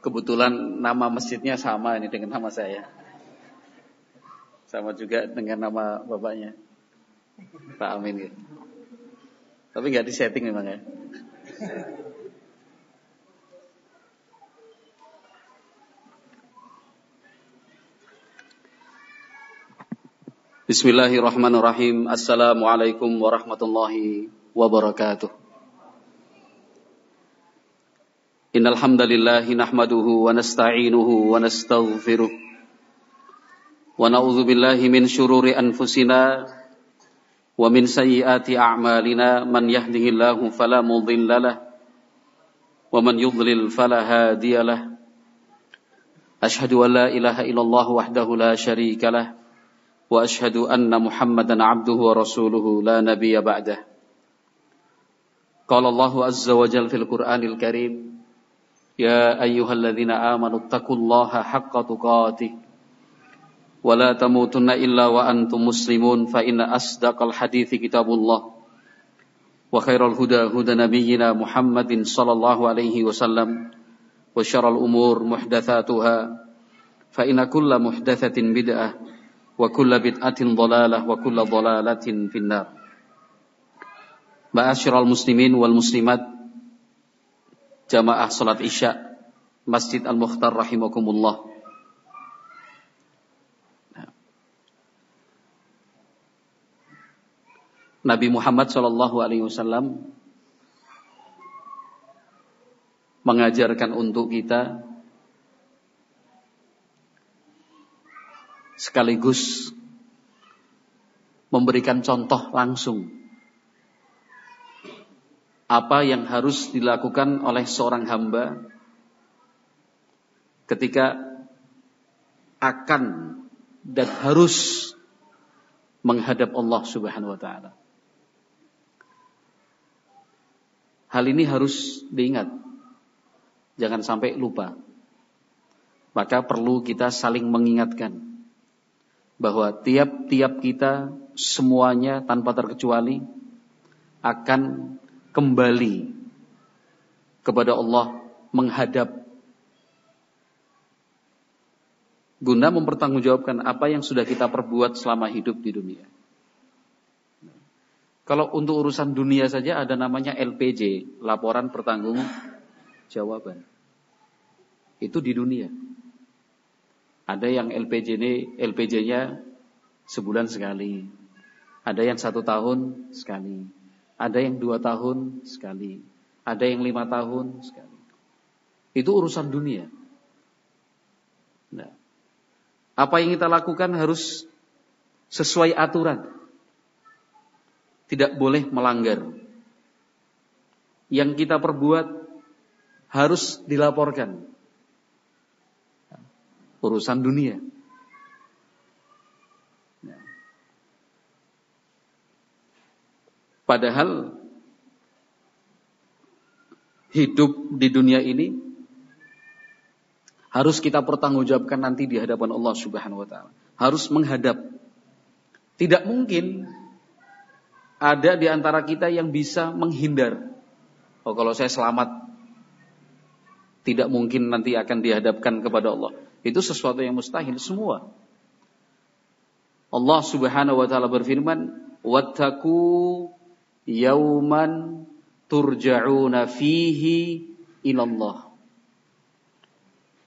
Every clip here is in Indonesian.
Kebetulan nama masjidnya sama ini dengan nama saya. Sama juga dengan nama bapaknya, Pak Amin gitu. Tapi nggak disetting memang ya. Bismillahirrahmanirrahim. Assalamualaikum warahmatullahi wabarakatuh. Innal hamdalillah nahmaduhu wa nasta'inuhu wa nastaghfiruh. Wa na'udzu billahi min syururi anfusina wa min sayyiati a'malina. Man yahdihillahu fala mudhillalah wa man yudlil fala hadiyalah. Asyhadu an la ilaha illallah wahdahu la syarikalah wa asyhadu anna Muhammadan 'abduhu wa rasuluhu la nabiyya ba'dah. Qala Allahu azza wa jalla fil Qur'anil Karim, ya ayyuhalladzina amanu taqullaha haqqa tuqatih wa la tamutunna illa wa antum muslimun fa inna asdaqal hadithi kitabullah wa khairal huda huda nabiyyina Muhammadin sallallahu alaihi wasallam wa syarrul umur muhdatsatuha fa inna kulla muhdatsatin bid'ah wa kulla bid'atin dhalalah wa kulla dhalalatin finnar. Ma'asyiral muslimin wal muslimat, jamaah salat Isya Masjid Al-Mukhtar rahimakumullah. Nabi Muhammad sallallahu alaihi wasallam mengajarkan untuk kita sekaligus memberikan contoh langsung apa yang harus dilakukan oleh seorang hamba ketika akan dan harus menghadap Allah Subhanahu wa taala. Hal ini harus diingat, jangan sampai lupa. Maka perlu kita saling mengingatkan bahwa tiap-tiap kita semuanya tanpa terkecuali akan kembali kepada Allah, menghadap guna mempertanggungjawabkan apa yang sudah kita perbuat selama hidup di dunia. Kalau untuk urusan dunia saja ada namanya LPJ, laporan pertanggungjawaban. Itu di dunia. Ada yang LPJ-nya sebulan sekali. Ada yang 1 tahun sekali. Ada yang 2 tahun sekali. Ada yang 5 tahun sekali. Itu urusan dunia. Nah, apa yang kita lakukan harus sesuai aturan. Tidak boleh melanggar. Yang kita perbuat harus dilaporkan. Urusan dunia. Padahal hidup di dunia ini harus kita pertanggungjawabkan nanti di hadapan Allah Subhanahu wa taala. Harus menghadap. Tidak mungkin ada di antara kita yang bisa menghindar. Oh, kalau saya selamat, tidak mungkin nanti akan dihadapkan kepada Allah. Itu sesuatu yang mustahil semua. Allah Subhanahu wa taala berfirman, "Wattaqu yauman turja'una fihi ilallah."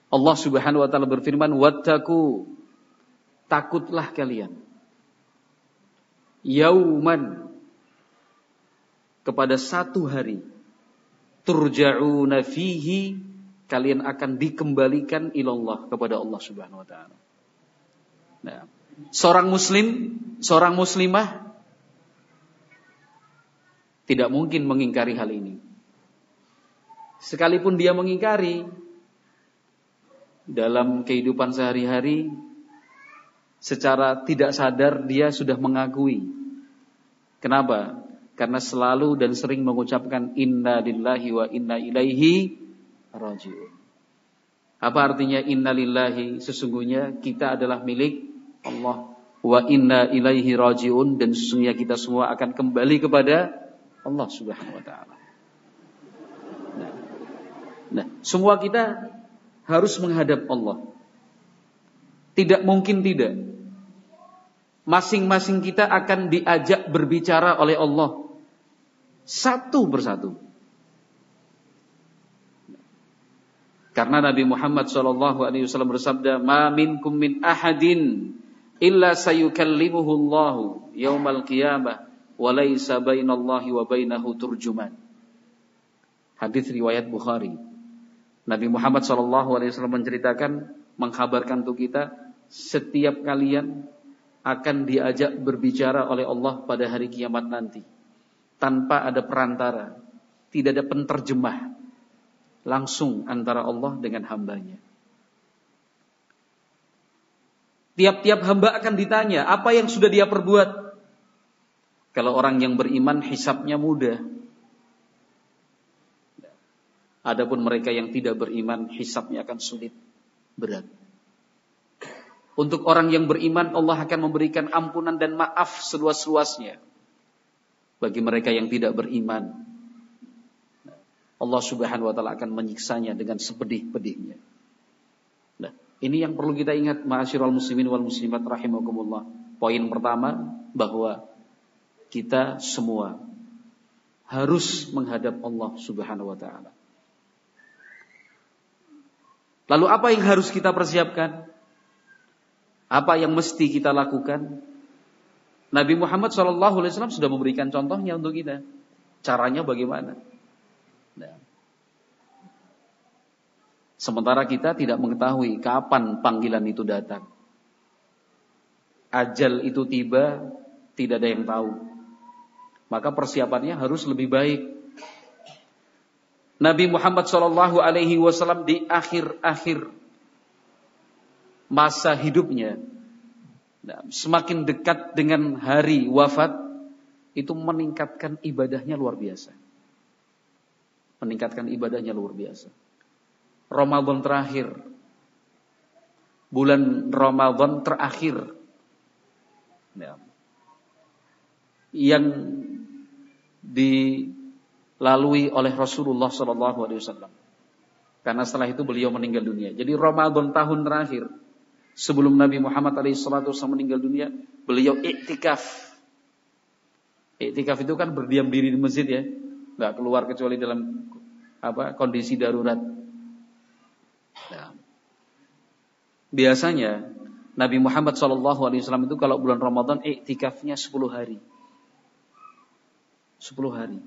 Allah Subhanahu wa taala berfirman, "Wattaqu," takutlah kalian. Yauman, kepada satu hari. Turja'una fihi, kalian akan dikembalikan ilallah, kepada Allah Subhanahu wa taala. Nah, seorang muslim, seorang muslimah tidak mungkin mengingkari hal ini. Sekalipun dia mengingkari, dalam kehidupan sehari-hari secara tidak sadar dia sudah mengakui. Kenapa? Karena selalu dan sering mengucapkan inna lillahi wa inna ilaihi raji'un. Apa artinya inna lillahi? Sesungguhnya kita adalah milik Allah. Wa inna ilaihi raji'un, dan sesungguhnya kita semua akan kembali kepada Allah Subhanahu wa taala. Nah, semua kita harus menghadap Allah. Tidak mungkin tidak. Masing-masing kita akan diajak berbicara oleh Allah satu persatu. Karena Nabi Muhammad SAW bersabda, "Ma minkum min ahadin illa sayukallimuhu Allahu yaumal qiyamah wa laisa bainallahi wa bainahu turjuman." Hadis riwayat Bukhari. Nabi Muhammad SAW menceritakan, mengkhabarkan untuk kita, setiap kalian akan diajak berbicara oleh Allah pada hari kiamat nanti, tanpa ada perantara, tidak ada penterjemah, langsung antara Allah dengan hambanya. Tiap-tiap hamba akan ditanya apa yang sudah dia perbuat. Kalau orang yang beriman hisabnya mudah. Adapun mereka yang tidak beriman hisabnya akan sulit, berat. Untuk orang yang beriman Allah akan memberikan ampunan dan maaf seluas-luasnya. Bagi mereka yang tidak beriman, Allah Subhanahu wa taala akan menyiksanya dengan sepedih-pedihnya. Nah, ini yang perlu kita ingat, ma'asyiral muslimin wal muslimat rahimakumullah. Poin pertama, bahwa kita semua harus menghadap Allah Subhanahu wa taala. Lalu apa yang harus kita persiapkan? Apa yang mesti kita lakukan? Nabi Muhammad SAW sudah memberikan contohnya untuk kita. Caranya bagaimana? Nah. Sementara kita tidak mengetahui kapan panggilan itu datang. Ajal itu tiba, tidak ada yang tahu. Maka persiapannya harus lebih baik. Nabi Muhammad SAW di akhir-akhir masa hidupnya, semakin dekat dengan hari wafat, itu meningkatkan ibadahnya luar biasa. Meningkatkan ibadahnya luar biasa. Ramadan terakhir, bulan Ramadan terakhir, yang dilalui oleh Rasulullah SAW. Karena setelah itu beliau meninggal dunia. Jadi Ramadan tahun terakhir, sebelum Nabi Muhammad SAW meninggal dunia, beliau iktikaf. Iktikaf itu kan berdiam diri di masjid ya, nggak keluar kecuali dalam kondisi darurat. Nah, biasanya Nabi Muhammad SAW itu kalau bulan Ramadan iktikafnya 10 hari. 10 hari.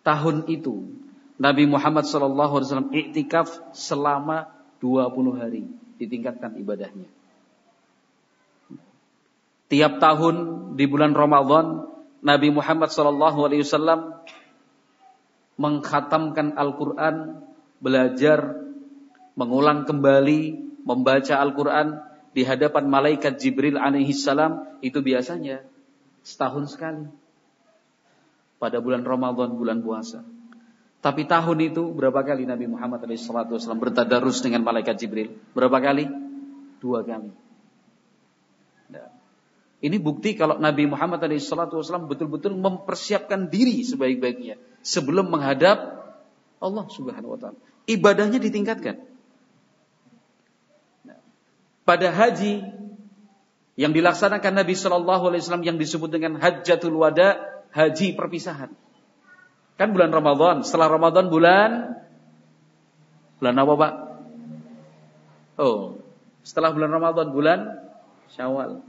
Tahun itu Nabi Muhammad SAW iktikaf selama 20 hari. Ditingkatkan ibadahnya. Tiap tahun di bulan Ramadan Nabi Muhammad SAW mengkhatamkan Al-Quran, belajar, mengulang kembali, membaca Al-Quran di hadapan malaikat Jibril alaihissalam. Itu biasanya setahun sekali pada bulan Ramadan, bulan puasa. Tapi tahun itu berapa kali Nabi Muhammad SAW bertadarus dengan malaikat Jibril? Berapa kali? 2 kali. Nah, ini bukti kalau Nabi Muhammad SAW betul-betul mempersiapkan diri sebaik-baiknya sebelum menghadap Allah Subhanahu wa taala. Ibadahnya ditingkatkan. Nah, pada haji yang dilaksanakan Nabi SAW yang disebut dengan Hajjatul Wada, haji perpisahan. Kan bulan Ramadan, setelah Ramadan bulan apa Pak? Oh, setelah bulan Ramadan bulan Syawal.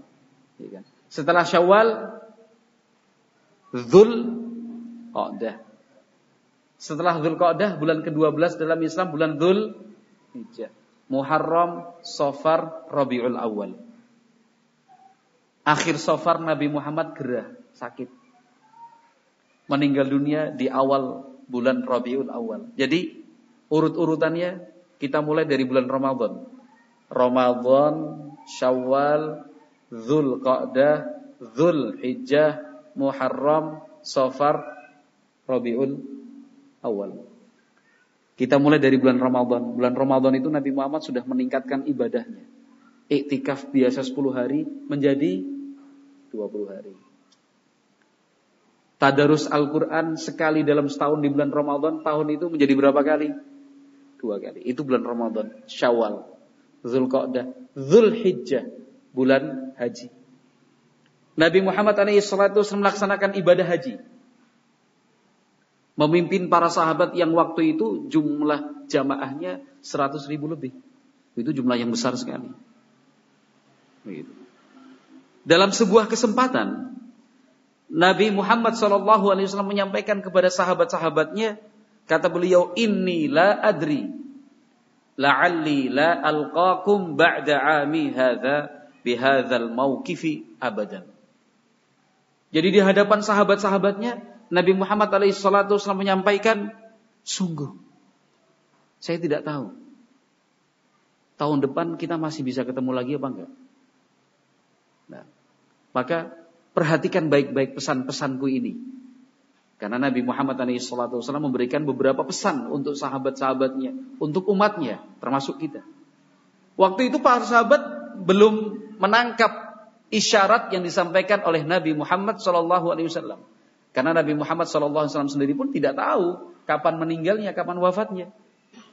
Setelah Syawal Dzulqa'dah. Setelah Dzulqa'dah bulan ke-12 dalam Islam bulan Dzulhijjah. Muharram, Safar, Rabiul Awal. Akhir Safar Nabi Muhammad gerah, sakit. Meninggal dunia di awal bulan Rabiul Awal. Jadi urut-urutannya kita mulai dari bulan Ramadan. Ramadan, Syawal, Dzulqa'dah, Dzulhijjah, Muharram, Safar, Rabiul Awal. Kita mulai dari bulan Ramadan. Bulan Ramadan itu Nabi Muhammad sudah meningkatkan ibadahnya. Iktikaf biasa 10 hari menjadi 20 hari. Tadarus Al-Quran sekali dalam setahun di bulan Ramadan, tahun itu menjadi berapa kali? 2 kali. Itu bulan Ramadan, Syawal, Dzulqa'dah, Dzulhijjah, bulan haji. Nabi Muhammad SAW melaksanakan ibadah haji. Memimpin para sahabat yang waktu itu jumlah jamaahnya 100.000 lebih. Itu jumlah yang besar sekali. Begitu. Dalam sebuah kesempatan, Nabi Muhammad SAW menyampaikan kepada sahabat-sahabatnya, kata beliau, inni la adri la'alli la alqakum ba'da 'ami hadza bihadzal mauqifi abadan. Jadi di hadapan sahabat-sahabatnya, Nabi Muhammad SAW menyampaikan, sungguh saya tidak tahu tahun depan kita masih bisa ketemu lagi apa enggak. Nah, maka perhatikan baik-baik pesan-pesanku ini. Karena Nabi Muhammad SAW memberikan beberapa pesan untuk sahabat-sahabatnya, untuk umatnya, termasuk kita. Waktu itu para sahabat belum menangkap isyarat yang disampaikan oleh Nabi Muhammad SAW. Karena Nabi Muhammad SAW sendiri pun tidak tahu kapan meninggalnya, kapan wafatnya.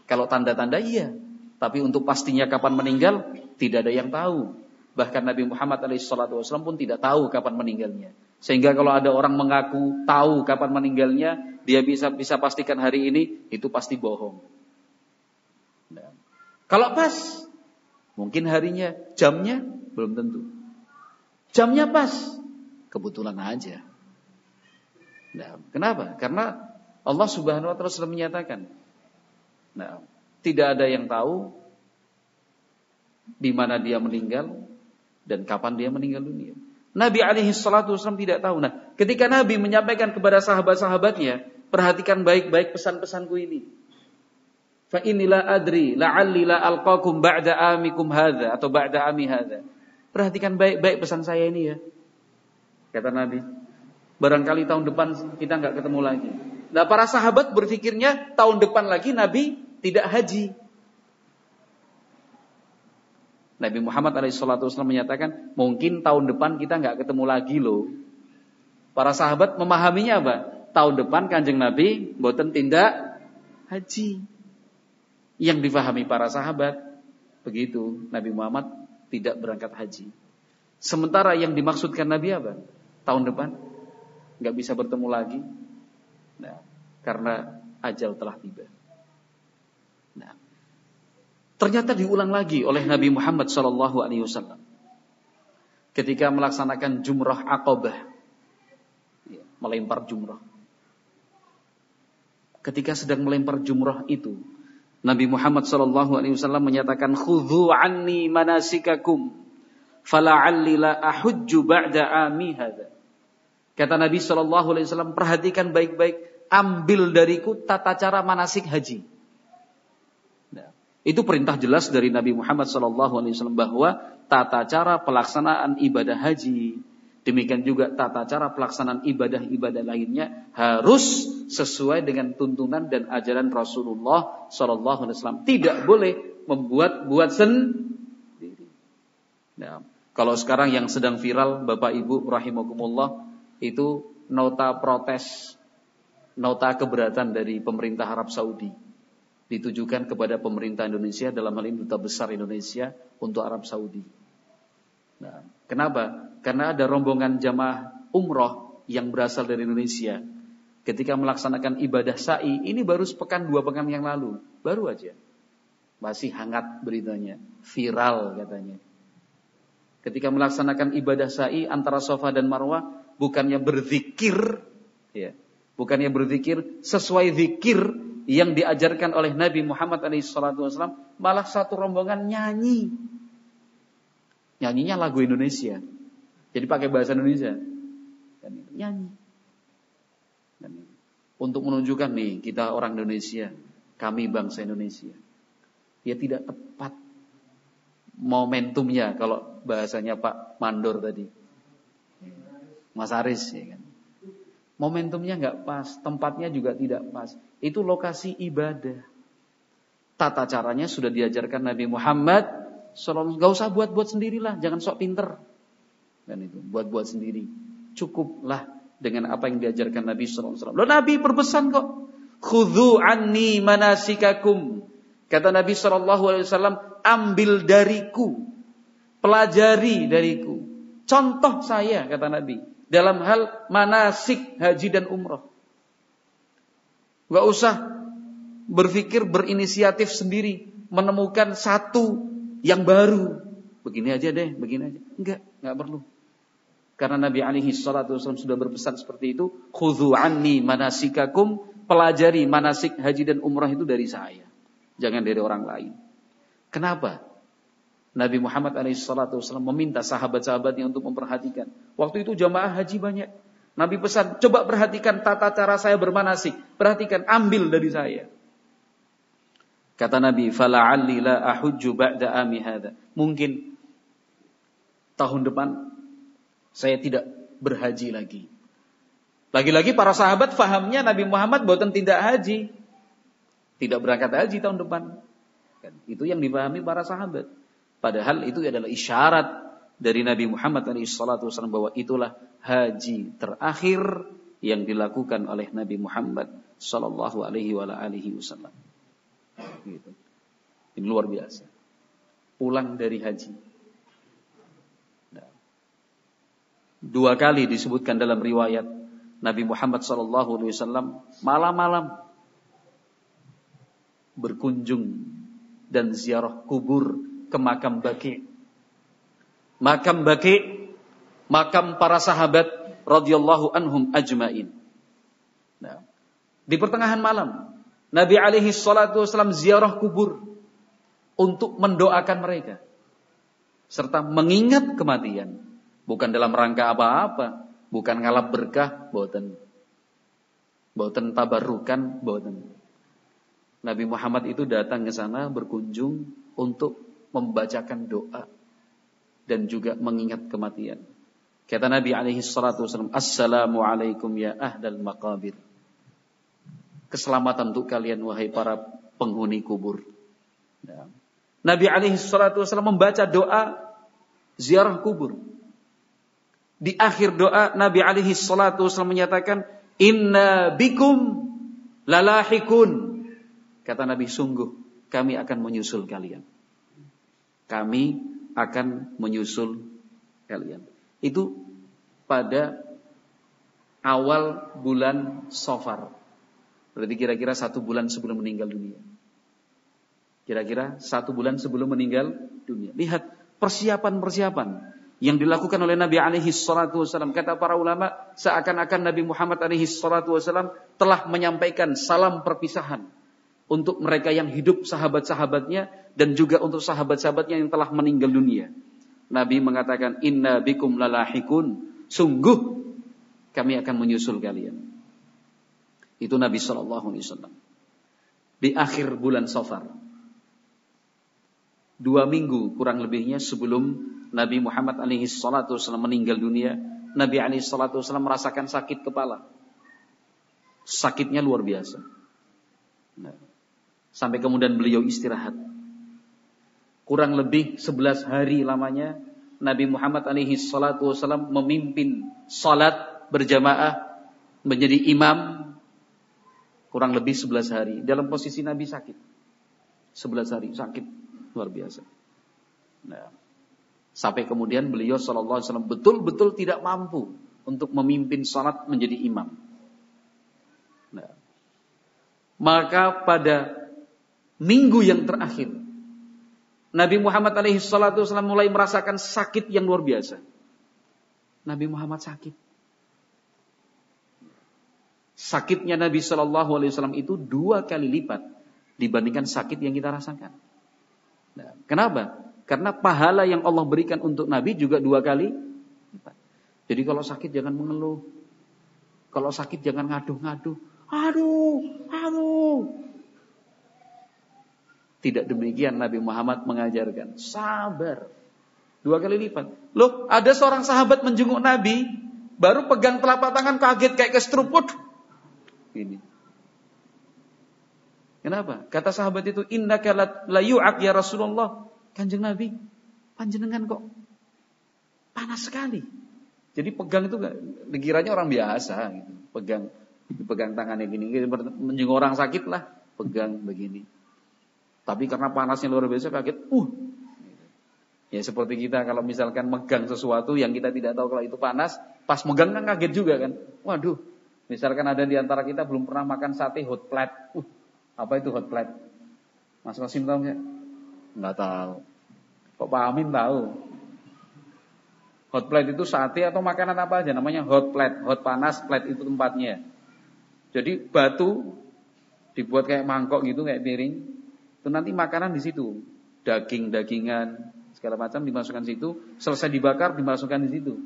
Kalau tanda-tanda iya, tapi untuk pastinya kapan meninggal tidak ada yang tahu. Bahkan Nabi Muhammad SAW pun tidak tahu kapan meninggalnya. Sehingga kalau ada orang mengaku tahu kapan meninggalnya, dia bisa pastikan hari ini, itu pasti bohong. Nah, kalau pas, mungkin harinya, jamnya belum tentu. Jamnya pas, kebetulan aja. Nah, kenapa? Karena Allah Subhanahu wa Ta'ala sudah menyatakan, nah, tidak ada yang tahu di mana dia meninggal dan kapan dia meninggal dunia. Nabi alaihi salatu wasallam tidak tahu. Nah, ketika Nabi menyampaikan kepada sahabat-sahabatnya, perhatikan baik-baik pesan-pesanku ini. Fa inilah adri la'alli la alqakum ba'da amikum hadza atau ba'da ami hadza. Perhatikan baik-baik pesan saya ini ya. Kata Nabi, barangkali tahun depan kita enggak ketemu lagi. Nah, para sahabat berpikirnya tahun depan lagi Nabi tidak haji. Nabi Muhammad SAW menyatakan, mungkin tahun depan kita nggak ketemu lagi loh. Para sahabat memahaminya apa? Tahun depan Kanjeng Nabi mboten tindak haji. Yang difahami para sahabat begitu, Nabi Muhammad tidak berangkat haji. Sementara yang dimaksudkan Nabi apa? Tahun depan nggak bisa bertemu lagi. Nah, karena ajal telah tiba. Nah, ternyata diulang lagi oleh Nabi Muhammad SAW ketika melaksanakan jumrah Aqabah, melempar jumrah. Ketika sedang melempar jumrah itu, Nabi Muhammad SAW menyatakan, khudhu anni manasikakum, fala'alli la ahujju ba'da ami hadza. Kata Nabi SAW, perhatikan baik-baik, ambil dariku tata cara manasik haji. Itu perintah jelas dari Nabi Muhammad SAW bahwa tata cara pelaksanaan ibadah haji, demikian juga tata cara pelaksanaan ibadah-ibadah lainnya harus sesuai dengan tuntunan dan ajaran Rasulullah SAW. Tidak boleh membuat sendiri. Nah, kalau sekarang yang sedang viral, Bapak Ibu rahimakumullah, itu nota protes, nota keberatan dari pemerintah Arab Saudi ditujukan kepada pemerintah Indonesia, dalam hal ini Duta Besar Indonesia untuk Arab Saudi. Nah, kenapa? Karena ada rombongan jamaah umroh yang berasal dari Indonesia. Ketika melaksanakan ibadah sa'i, ini baru sepekan 2 pekan yang lalu, baru aja. Masih hangat beritanya, viral katanya. Ketika melaksanakan ibadah sa'i antara Safa dan Marwah, bukannya berzikir, ya, bukannya berzikir sesuai zikir yang diajarkan oleh Nabi Muhammad SAW, malah satu rombongan nyanyi. Nyanyinya lagu Indonesia. Jadi pakai bahasa Indonesia. Dan nyanyi. Dan untuk menunjukkan nih, kita orang Indonesia, kami bangsa Indonesia. Ya tidak tepat momentumnya kalau bahasanya Pak Mandor tadi. Mas Aris ya kan. Momentumnya nggak pas, tempatnya juga tidak pas. Itu lokasi ibadah. Tata caranya sudah diajarkan Nabi Muhammad SAW. Gak usah buat-buat sendirilah, jangan sok pinter. Dan itu buat-buat sendiri. Cukuplah dengan apa yang diajarkan Nabi SAW. Loh, Nabi berpesan kok, khudhu anni manasikakum. Kata Nabi SAW, ambil dariku, pelajari dariku. Contoh saya, kata Nabi, dalam hal manasik haji dan umrah. Gak usah berpikir berinisiatif sendiri, menemukan satu yang baru. Begini aja deh, begini aja. Enggak perlu. Karena Nabi alaihi salatu wasallam sudah berpesan seperti itu, khudhu anni manasikakum, pelajari manasik haji dan umrah itu dari saya, jangan dari orang lain. Kenapa? Nabi Muhammad alaihi salatu wasallam meminta sahabat-sahabatnya untuk memperhatikan. Waktu itu jamaah haji banyak. Nabi pesan, coba perhatikan tata cara saya bermanasik, perhatikan, ambil dari saya. Kata Nabi, fala'alli la ahujju ba'da ami hadha. Mungkin tahun depan saya tidak berhaji lagi. Lagi-lagi para sahabat fahamnya Nabi Muhammad boten tidak haji. Tidak berangkat haji tahun depan. Itu yang dipahami para sahabat. Padahal itu adalah isyarat dari Nabi Muhammad SAW bahwa itulah haji terakhir yang dilakukan oleh Nabi Muhammad SAW. Gitu. Ini luar biasa. Pulang dari haji. Nah. 2 kali disebutkan dalam riwayat Nabi Muhammad SAW malam-malam berkunjung dan ziarah kubur ke makam Baqi'. Makam Baqi', makam para sahabat radhiyallahu anhum ajmain. Nah, di pertengahan malam Nabi alaihi salatu wasallam ziarah kubur untuk mendoakan mereka serta mengingat kematian, bukan dalam rangka apa-apa, bukan ngalap berkah, boten tabarukan, boten. Nabi Muhammad itu datang ke sana berkunjung untuk membacakan doa dan juga mengingat kematian. Kata Nabi alaihi salatu wasallam, assalamu alaikum ya ahlal maqabir. Keselamatan untuk kalian wahai para penghuni kubur. Ya. Nabi alaihi salatu wasallam membaca doa ziarah kubur. Di akhir doa Nabi alaihi salatu wasallam menyatakan, inna bikum lalahikun. Kata Nabi, sungguh kami akan menyusul kalian. Kami akan menyusul kalian. Itu pada awal bulan Safar. Berarti kira-kira 1 bulan sebelum meninggal dunia. Kira-kira 1 bulan sebelum meninggal dunia. Lihat persiapan-persiapan yang dilakukan oleh Nabi alaihi salatu wasallam. Kata para ulama, seakan-akan Nabi Muhammad alaihi salatu wasallam telah menyampaikan salam perpisahan untuk mereka yang hidup, sahabat-sahabatnya, dan juga untuk sahabat-sahabatnya yang telah meninggal dunia. Nabi mengatakan, inna bikum lalahikun. Sungguh kami akan menyusul kalian. Itu Nabi SAW. Di akhir bulan Safar. 2 minggu kurang lebihnya sebelum Nabi Muhammad SAW meninggal dunia, Nabi SAW merasakan sakit kepala. Sakitnya luar biasa. Nah, sampai kemudian beliau istirahat. Kurang lebih 11 hari lamanya Nabi Muhammad SAW memimpin salat berjamaah, menjadi imam. Kurang lebih 11 hari dalam posisi Nabi sakit. 11 hari sakit luar biasa. Nah, sampai kemudian beliau SAW betul-betul tidak mampu untuk memimpin salat menjadi imam. Nah, maka pada minggu yang terakhir Nabi Muhammad SAW mulai merasakan sakit yang luar biasa. Nabi Muhammad sakit. Sakitnya Nabi SAW itu 2 kali lipat dibandingkan sakit yang kita rasakan. Nah, kenapa? Karena pahala yang Allah berikan untuk Nabi juga 2 kali lipat. Jadi kalau sakit jangan mengeluh. Kalau sakit jangan ngadu-ngadu. Aduh. Tidak demikian Nabi Muhammad mengajarkan. Sabar. 2 kali lipat. Loh, ada seorang sahabat menjenguk Nabi, baru pegang telapak tangan kaget kayak kestruput. Ini. Kenapa? Kata sahabat itu, innaka la yu'ak ya Rasulullah. Kanjeng Nabi, panjenengan kok panas sekali. Jadi pegang itu dikiranya orang biasa gitu. Pegang tangannya gini, menjenguk orang sakit lah, pegang begini. Tapi karena panasnya luar biasa kaget, Ya seperti kita kalau misalkan megang sesuatu yang kita tidak tahu kalau itu panas, pas megang kan kaget juga kan. Waduh, misalkan ada di antara kita belum pernah makan sate hot plate. Apa itu hot plate? Mas Qasim tahu nggak? Nggak tahu. Kok Pak Amin tahu? Hot plate itu sate atau makanan apa aja namanya hot plate. Hot panas, plate itu tempatnya. Jadi batu dibuat kayak mangkok gitu, kayak piring. Itu nanti makanan di situ. Daging-dagingan segala macam dimasukkan situ, selesai dibakar dimasukkan di situ.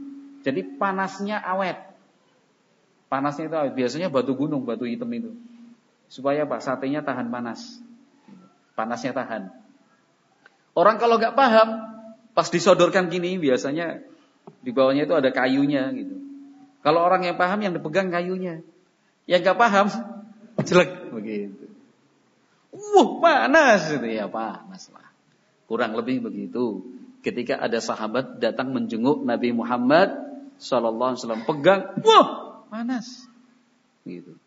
Jadi panasnya awet. Panasnya itu awet. Biasanya batu gunung, batu hitam itu. Supaya apa? Satenya tahan panas. Panasnya tahan. Orang kalau nggak paham, pas disodorkan gini biasanya di bawahnya itu ada kayunya gitu. Kalau orang yang paham yang dipegang kayunya. Yang nggak paham jelek begitu. Panas itu ya, panas lah. Kurang lebih begitu. Ketika ada sahabat datang menjenguk Nabi Muhammad sallallahu alaihi wasallam, pegang, panas. Gitu.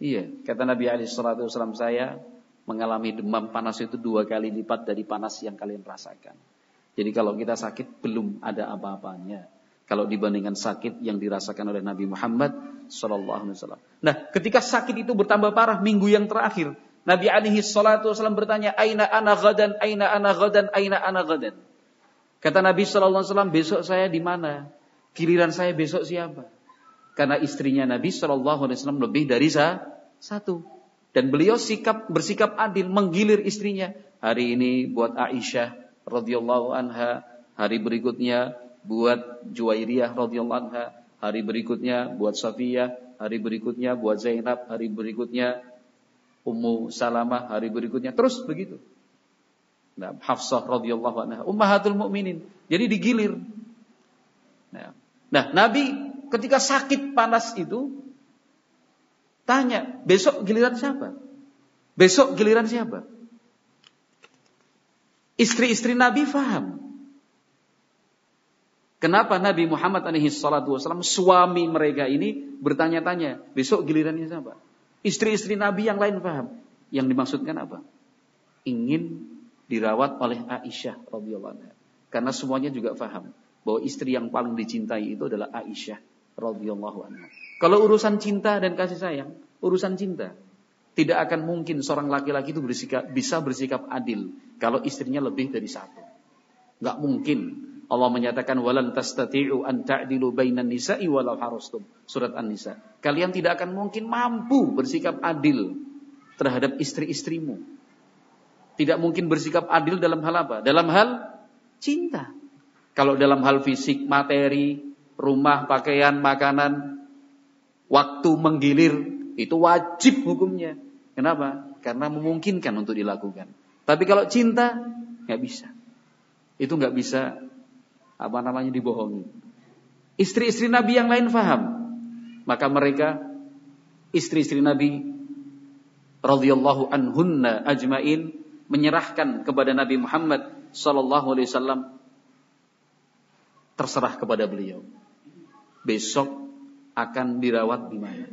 Iya, kata Nabi alaihi salatu wasallam, saya mengalami demam panas itu 2 kali lipat dari panas yang kalian rasakan. Jadi kalau kita sakit belum ada apa-apanya kalau dibandingkan sakit yang dirasakan oleh Nabi Muhammad sallallahu alaihi wasallam. Nah, ketika sakit itu bertambah parah minggu yang terakhir, Nabi alaihi salatu wasallam bertanya, "Aina ana ghadan? Aina ana ghadan? Aina ana ghadan?" Kata Nabi sallallahu alaihi wasallam, "Besok saya di mana? Giliran saya besok siapa?" Karena istrinya Nabi sallallahu alaihi wasallam lebih dari satu. Dan beliau bersikap adil, menggilir istrinya. Hari ini buat Aisyah radhiyallahu anha, hari berikutnya buat Juwairiyah radhiyallahu anha, hari berikutnya buat Safiyah, hari berikutnya buat Zainab, hari berikutnya Ummu Salamah, hari berikutnya terus begitu. Nah, Hafsah radhiyallahu anha, ummahatul mukminin. Jadi digilir. Nah, Nabi ketika sakit panas itu tanya, besok giliran siapa? Besok giliran siapa? Istri-istri Nabi faham. Kenapa Nabi Muhammad SAW, suami mereka ini bertanya-tanya, besok gilirannya siapa? Istri-istri Nabi yang lain paham. Yang dimaksudkan apa? Ingin dirawat oleh Aisyah radhiyallahu anha. Karena semuanya juga paham bahwa istri yang paling dicintai itu adalah Aisyah radhiyallahu anha. Kalau urusan cinta dan kasih sayang, urusan cinta, tidak akan mungkin seorang laki-laki itu bisa bersikap adil kalau istrinya lebih dari satu. Enggak mungkin. Allah menyatakan walan tastati'u an ta'dilu bainan nisa'i walau harastum. Surat An-Nisa. Kalian tidak akan mungkin mampu bersikap adil terhadap istri-istrimu. Tidak mungkin bersikap adil dalam hal apa? Dalam hal cinta. Kalau dalam hal fisik, materi, rumah, pakaian, makanan, waktu menggilir, itu wajib hukumnya. Kenapa? Karena memungkinkan untuk dilakukan. Tapi kalau cinta, nggak bisa. Itu nggak bisa dibohongi. Istri-istri Nabi yang lain faham. Maka mereka, istri-istri Nabi radhiyallahu anhunna ajmain, menyerahkan kepada Nabi Muhammad sallallahu alaihi wasallam, terserah kepada beliau. Besok akan dirawat di mana?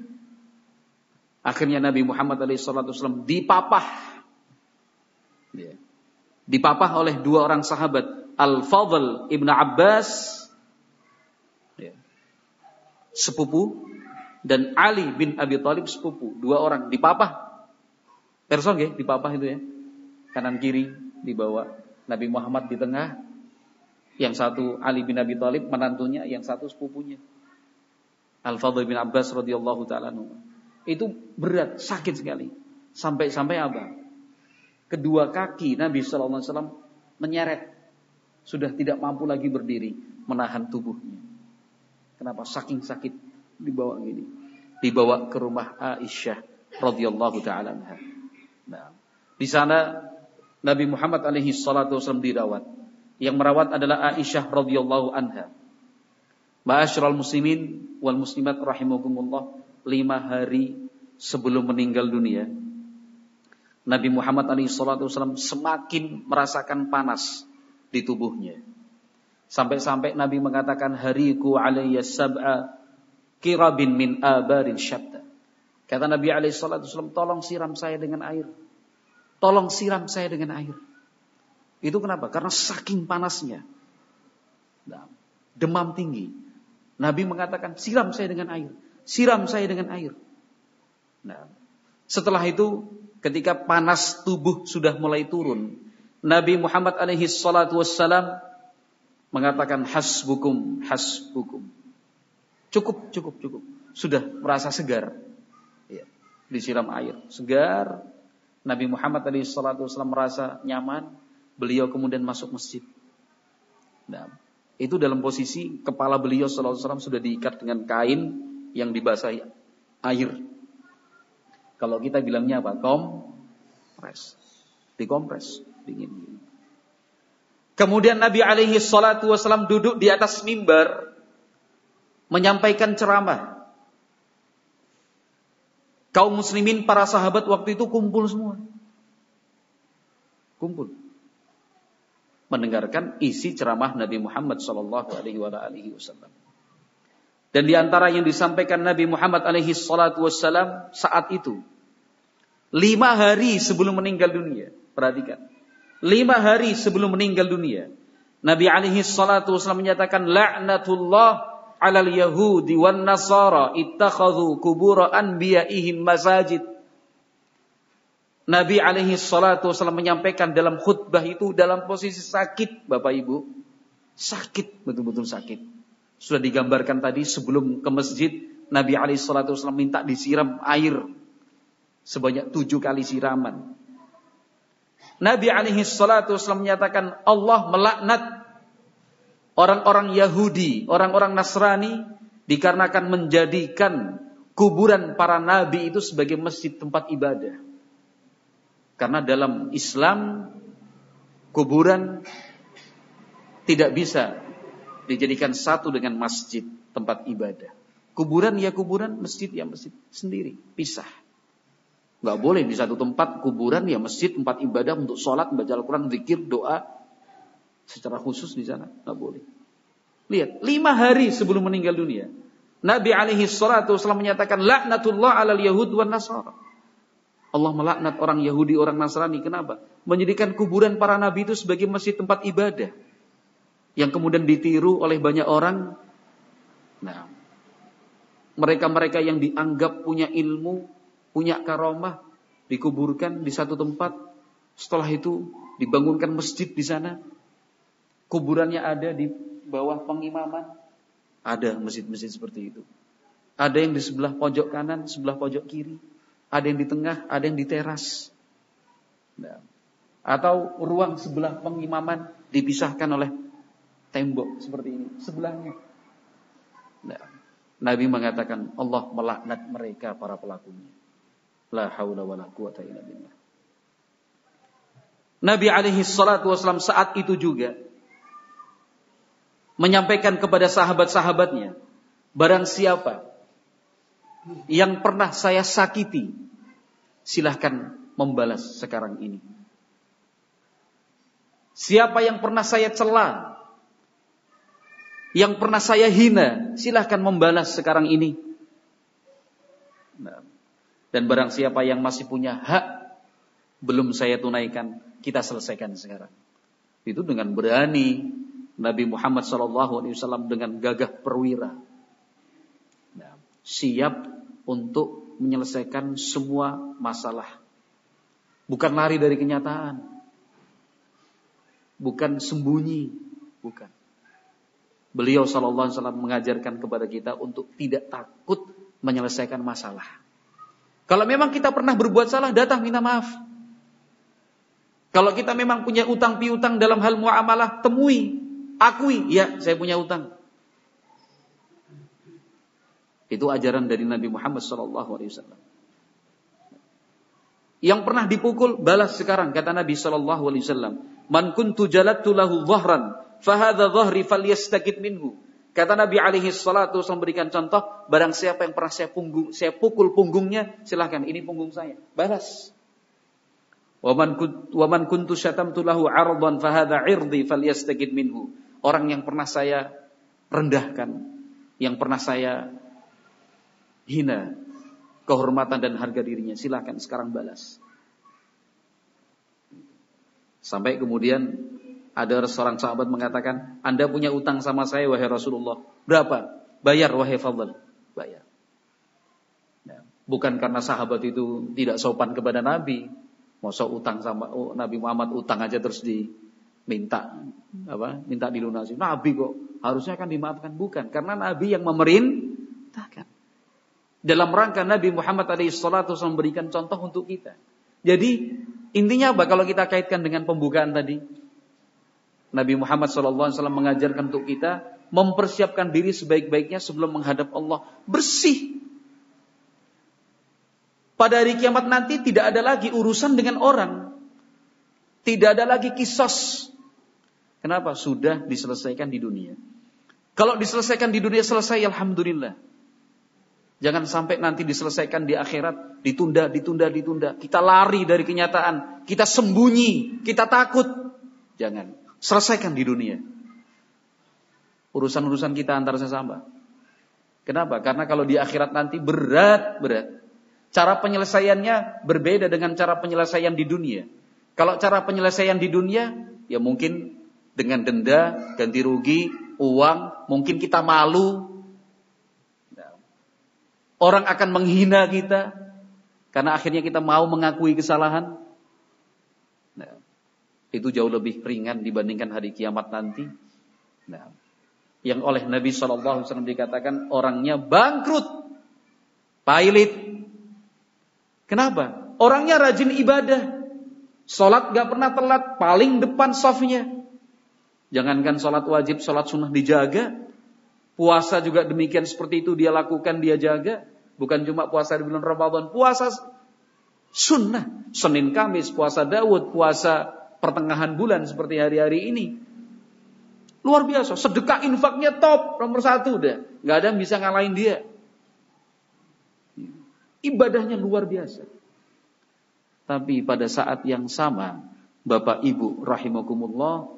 Akhirnya Nabi Muhammad SAW dipapah. Dipapah oleh 2 orang sahabat, Al-Fadl Ibn Abbas, sepupu, dan Ali bin Abi Thalib, sepupu. 2 orang dipapah. Person nggih, dipapah itu ya. Kanan kiri dibawa. Nabi Muhammad di tengah. Yang satu Ali bin Abi Thalib, menantunya, yang satu sepupunya. Al-Fadl bin Abbas radhiyallahu ta'ala anhu. Itu berat, sakit sekali. Sampai apa? Kedua kaki Nabi sallallahu alaihi wasallam menyeret. Sudah tidak mampu lagi berdiri, menahan tubuhnya. Kenapa? Saking sakit dibawa gini. Dibawa ke rumah Aisyah radhiyallahu ta'ala anha. Nah, di sana Nabi Muhammad alaihi salatu wasallam dirawat. Yang merawat adalah Aisyah radhiyallahu anha. Ma'asyiral muslimin wal muslimat rahimakumullah, 5 hari sebelum meninggal dunia, Nabi Muhammad SAW semakin merasakan panas di tubuhnya. Sampai-sampai Nabi mengatakan, hariku alayya sab'a kirabin min abarin syatta. Kata Nabi SAW, tolong siram saya dengan air. tolong siram saya dengan air. Itu kenapa? Karena saking panasnya. Nah, demam tinggi. Nabi mengatakan, siram saya dengan air. Siram saya dengan air. Nah, setelah itu, ketika panas tubuh sudah mulai turun, Nabi Muhammad alaihi salatu wassalam mengatakan, hasbukum, hasbukum. Cukup. Sudah merasa segar. Ya, disiram air. Segar. Nabi Muhammad alaihi salatu wassalam merasa nyaman. Beliau kemudian masuk masjid. Nah, itu dalam posisi kepala beliau sallallahu alaihi wasallam sudah diikat dengan kain yang dibasahi air. Kalau kita bilangnya apa? Kompres. Dikompres. Dingin. Kemudian Nabi alaihi salatu wasallam duduk di atas mimbar menyampaikan ceramah. Kaum muslimin, para sahabat waktu itu kumpul semua. Kumpul. Mendengarkan isi ceramah Nabi Muhammad sallallahu alaihi wasallam. Dan di antara yang disampaikan Nabi Muhammad alaihi salatu wassalam saat itu, 5 hari sebelum meninggal dunia. Perhatikan. 5 hari sebelum meninggal dunia, Nabi alaihi salatu wassalam menyatakan, la'natullah 'alal yahudi wan nasara ittakhadhu qubur anbiya'ihim masajid. Nabi alaihi salatu wassalam menyampaikan dalam khutbah itu dalam posisi sakit, Bapak Ibu. Sakit, betul-betul sakit. Sudah digambarkan tadi sebelum ke masjid, Nabi alaihi salatu wassalam minta disiram air sebanyak 7 kali siraman. Nabi alaihi salatu wassalam menyatakan, Allah melaknat orang-orang Yahudi, orang-orang Nasrani, dikarenakan menjadikan kuburan para nabi itu sebagai masjid tempat ibadah. Karena dalam Islam, kuburan tidak bisa dijadikan satu dengan masjid, tempat ibadah. Kuburan ya kuburan, masjid ya masjid, sendiri, pisah. Gak boleh di satu tempat kuburan ya masjid, tempat ibadah untuk sholat, membaca Al-Quran, zikir, doa secara khusus di sana. Gak boleh. Lihat, 5 hari sebelum meninggal dunia, Nabi alaihi salatu wasallam menyatakan, laknatullah 'alal yahud wan nasara. Allah melaknat orang Yahudi, orang Nasrani. Kenapa? Menjadikan kuburan para nabi itu sebagai masjid tempat ibadah, yang kemudian ditiru oleh banyak orang. Nah, mereka-mereka yang dianggap punya ilmu, punya karamah, dikuburkan di satu tempat. Setelah itu dibangunkan masjid di sana. Kuburannya ada di bawah pengimaman. Ada masjid-masjid seperti itu. Ada yang di sebelah pojok kanan, sebelah pojok kiri. Ada yang di tengah, ada yang di teras. Nah, atau ruang sebelah pengimaman dipisahkan oleh tembok seperti ini, sebelahnya. Nah, Nabi mengatakan, Allah melaknat mereka para pelakunya. La haula wala quwata illa billah. Nabi alaihi salatu wasallam saat itu juga menyampaikan kepada sahabat-sahabatnya, barang siapa yang pernah saya sakiti, silahkan membalas sekarang ini. Siapa yang pernah saya cela, yang pernah saya hina, silahkan membalas sekarang ini. Nah, dan barang siapa yang masih punya hak belum saya tunaikan, kita selesaikan sekarang. Itu dengan berani Nabi Muhammad SAW dengan gagah perwira, nah, siap untuk menyelesaikan semua masalah. Bukan lari dari kenyataan, bukan sembunyi, bukan. Beliau SAW mengajarkan kepada kita untuk tidak takut menyelesaikan masalah. Kalau memang kita pernah berbuat salah, datang minta maaf. Kalau kita memang punya utang piutang dalam hal muamalah, temui, akui, ya saya punya utang. Itu ajaran dari Nabi Muhammad SAW. Yang pernah dipukul, balas sekarang, kata Nabi SAW. Man kuntu jalattu lahu dhahran, fahadha dhahri falyastakid minhu. Kata Nabi alaihi salatu wasallam, memberikan contoh, barang siapa yang pernah saya pukul punggungnya, silahkan, ini punggung saya, balas. Wa man kuntu syatamtu lahu 'ardan fahadha 'irdi falyastakid minhu. Orang yang pernah saya rendahkan, yang pernah saya hina kehormatan dan harga dirinya, silahkan sekarang balas. Sampai kemudian ada seorang sahabat mengatakan, Anda punya utang sama saya wahai Rasulullah. Berapa? Bayar wahai Fadl. Bayar. Nah, bukan karena sahabat itu tidak sopan kepada Nabi. Masa utang sama Nabi Muhammad utang aja terus diminta minta dilunasi. Nabi kok harusnya kan dimaafkan. Bukan, karena Nabi yang memerintahkan. Dalam rangka Nabi Muhammad SAW memberikan contoh untuk kita. Jadi intinya apa kalau kita kaitkan dengan pembukaan tadi? Nabi Muhammad SAW mengajarkan untuk kita mempersiapkan diri sebaik-baiknya sebelum menghadap Allah. Bersih. Pada hari kiamat nanti tidak ada lagi urusan dengan orang. Tidak ada lagi kisos. Kenapa? Sudah diselesaikan di dunia. Kalau diselesaikan di dunia selesai, alhamdulillah. Jangan sampai nanti diselesaikan di akhirat, ditunda. Kita lari dari kenyataan, kita sembunyi, kita takut. Jangan. Selesaikan di dunia. Urusan-urusan kita antar sesama. Kenapa? Karena kalau di akhirat nanti berat. Cara penyelesaiannya berbeda dengan cara penyelesaian di dunia. Kalau cara penyelesaian di dunia, ya mungkin dengan denda, ganti rugi, uang, mungkin kita malu. Orang akan menghina kita karena akhirnya kita mau mengakui kesalahan. Nah, itu jauh lebih ringan dibandingkan hari kiamat nanti. Nah, yang oleh Nabi SAW dikatakan orangnya bangkrut, pailit. Kenapa? Orangnya rajin ibadah, sholat gak pernah telat, paling depan safnya. Jangankan sholat wajib, sholat sunnah dijaga. Puasa juga demikian, seperti itu dia lakukan, dia jaga. Bukan cuma puasa di bulan Ramadan, puasa sunnah. Senin Kamis, puasa Daud, puasa pertengahan bulan seperti hari-hari ini. Luar biasa, sedekah infaknya top, nomor 1 udah. Gak ada yang bisa ngalahin dia. Ibadahnya luar biasa. Tapi pada saat yang sama, Bapak Ibu rahimakumullah,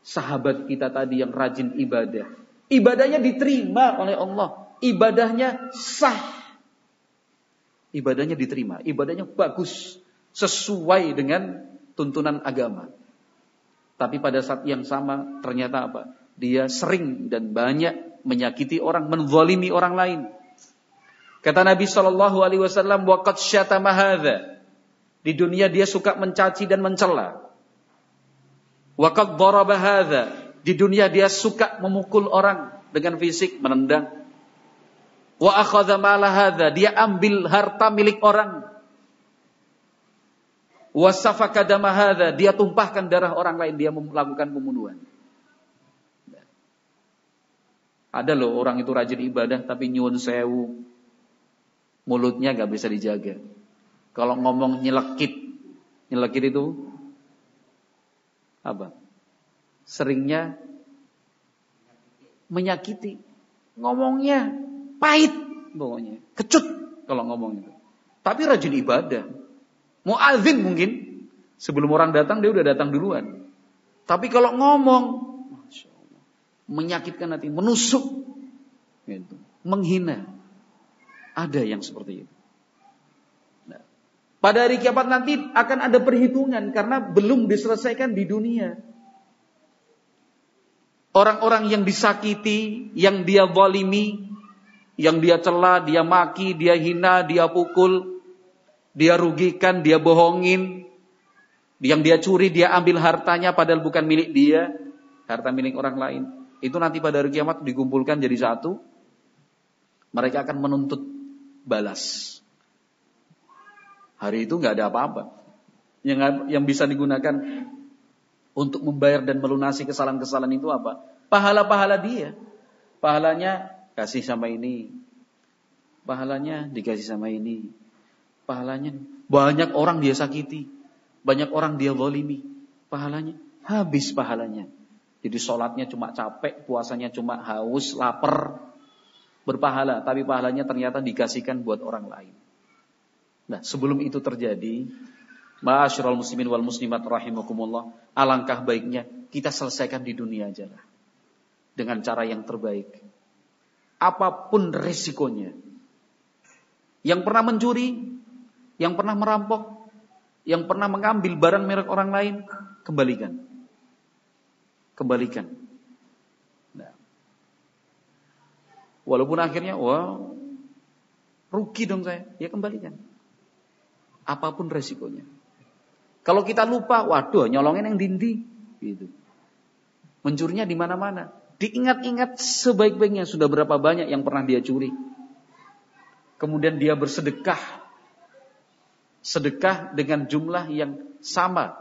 sahabat kita tadi yang rajin ibadah, ibadahnya diterima oleh Allah. Ibadahnya sah. Ibadahnya diterima. Ibadahnya bagus. Sesuai dengan tuntunan agama. Tapi pada saat yang sama ternyata apa? Dia sering dan banyak menyakiti orang, menzalimi orang lain. Kata Nabi SAW, waqad syatama hadza. Di dunia dia suka mencaci dan mencela. Waqad daraba hadza. Di dunia dia suka memukul orang dengan fisik, menendang. Wa akhadha mala hadza, dia ambil harta milik orang. Wa safaka dama hadza, dia tumpahkan darah orang lain, dia melakukan pembunuhan. Ada loh orang itu rajin ibadah tapi nyuwun sewu, mulutnya enggak bisa dijaga. Kalau ngomong nyelekit itu apa? Seringnya menyakiti. Ngomongnya pahit pokoknya, kecut kalau ngomong itu. Tapi rajin ibadah. Muadzin mungkin sebelum orang datang dia udah datang duluan. Tapi kalau ngomong, Masya Allah, menyakitkan hati, menusuk, gitu, menghina. Ada yang seperti itu. Nah, pada hari kiamat nanti akan ada perhitungan karena belum diselesaikan di dunia. Orang-orang yang disakiti, yang dia zalimi, yang dia cela, dia maki, dia hina, dia pukul, dia rugikan, dia bohongin, yang dia curi, dia ambil hartanya padahal bukan milik dia, harta milik orang lain. Itu nanti pada hari kiamat dikumpulkan jadi satu. Mereka akan menuntut balas. Hari itu gak ada apa-apa. Yang bisa digunakan untuk membayar dan melunasi kesalahan-kesalahan itu apa? Pahala-pahala dia. Pahalanya kasih sama ini, pahalanya dikasih sama ini, pahalanya banyak orang dia sakiti, banyak orang dia zalimi, pahalanya habis pahalanya. Jadi sholatnya cuma capek, puasanya cuma haus, lapar, berpahala, tapi pahalanya ternyata dikasihkan buat orang lain. Nah, sebelum itu terjadi, ma'asyiral muslimin wal muslimat rahimakumullah, alangkah baiknya kita selesaikan di dunia aja lah, dengan cara yang terbaik. Apapun risikonya. Yang pernah mencuri, yang pernah merampok, yang pernah mengambil barang merek orang lain, kembalikan. Nah, walaupun akhirnya, rugi dong saya, ya kembalikan. Apapun resikonya. Kalau kita lupa, nyolongin yang dindi, gitu. Mencurinya di mana-mana. Diingat-ingat sebaik-baiknya sudah berapa banyak yang pernah dia curi. Kemudian dia bersedekah. Sedekah dengan jumlah yang sama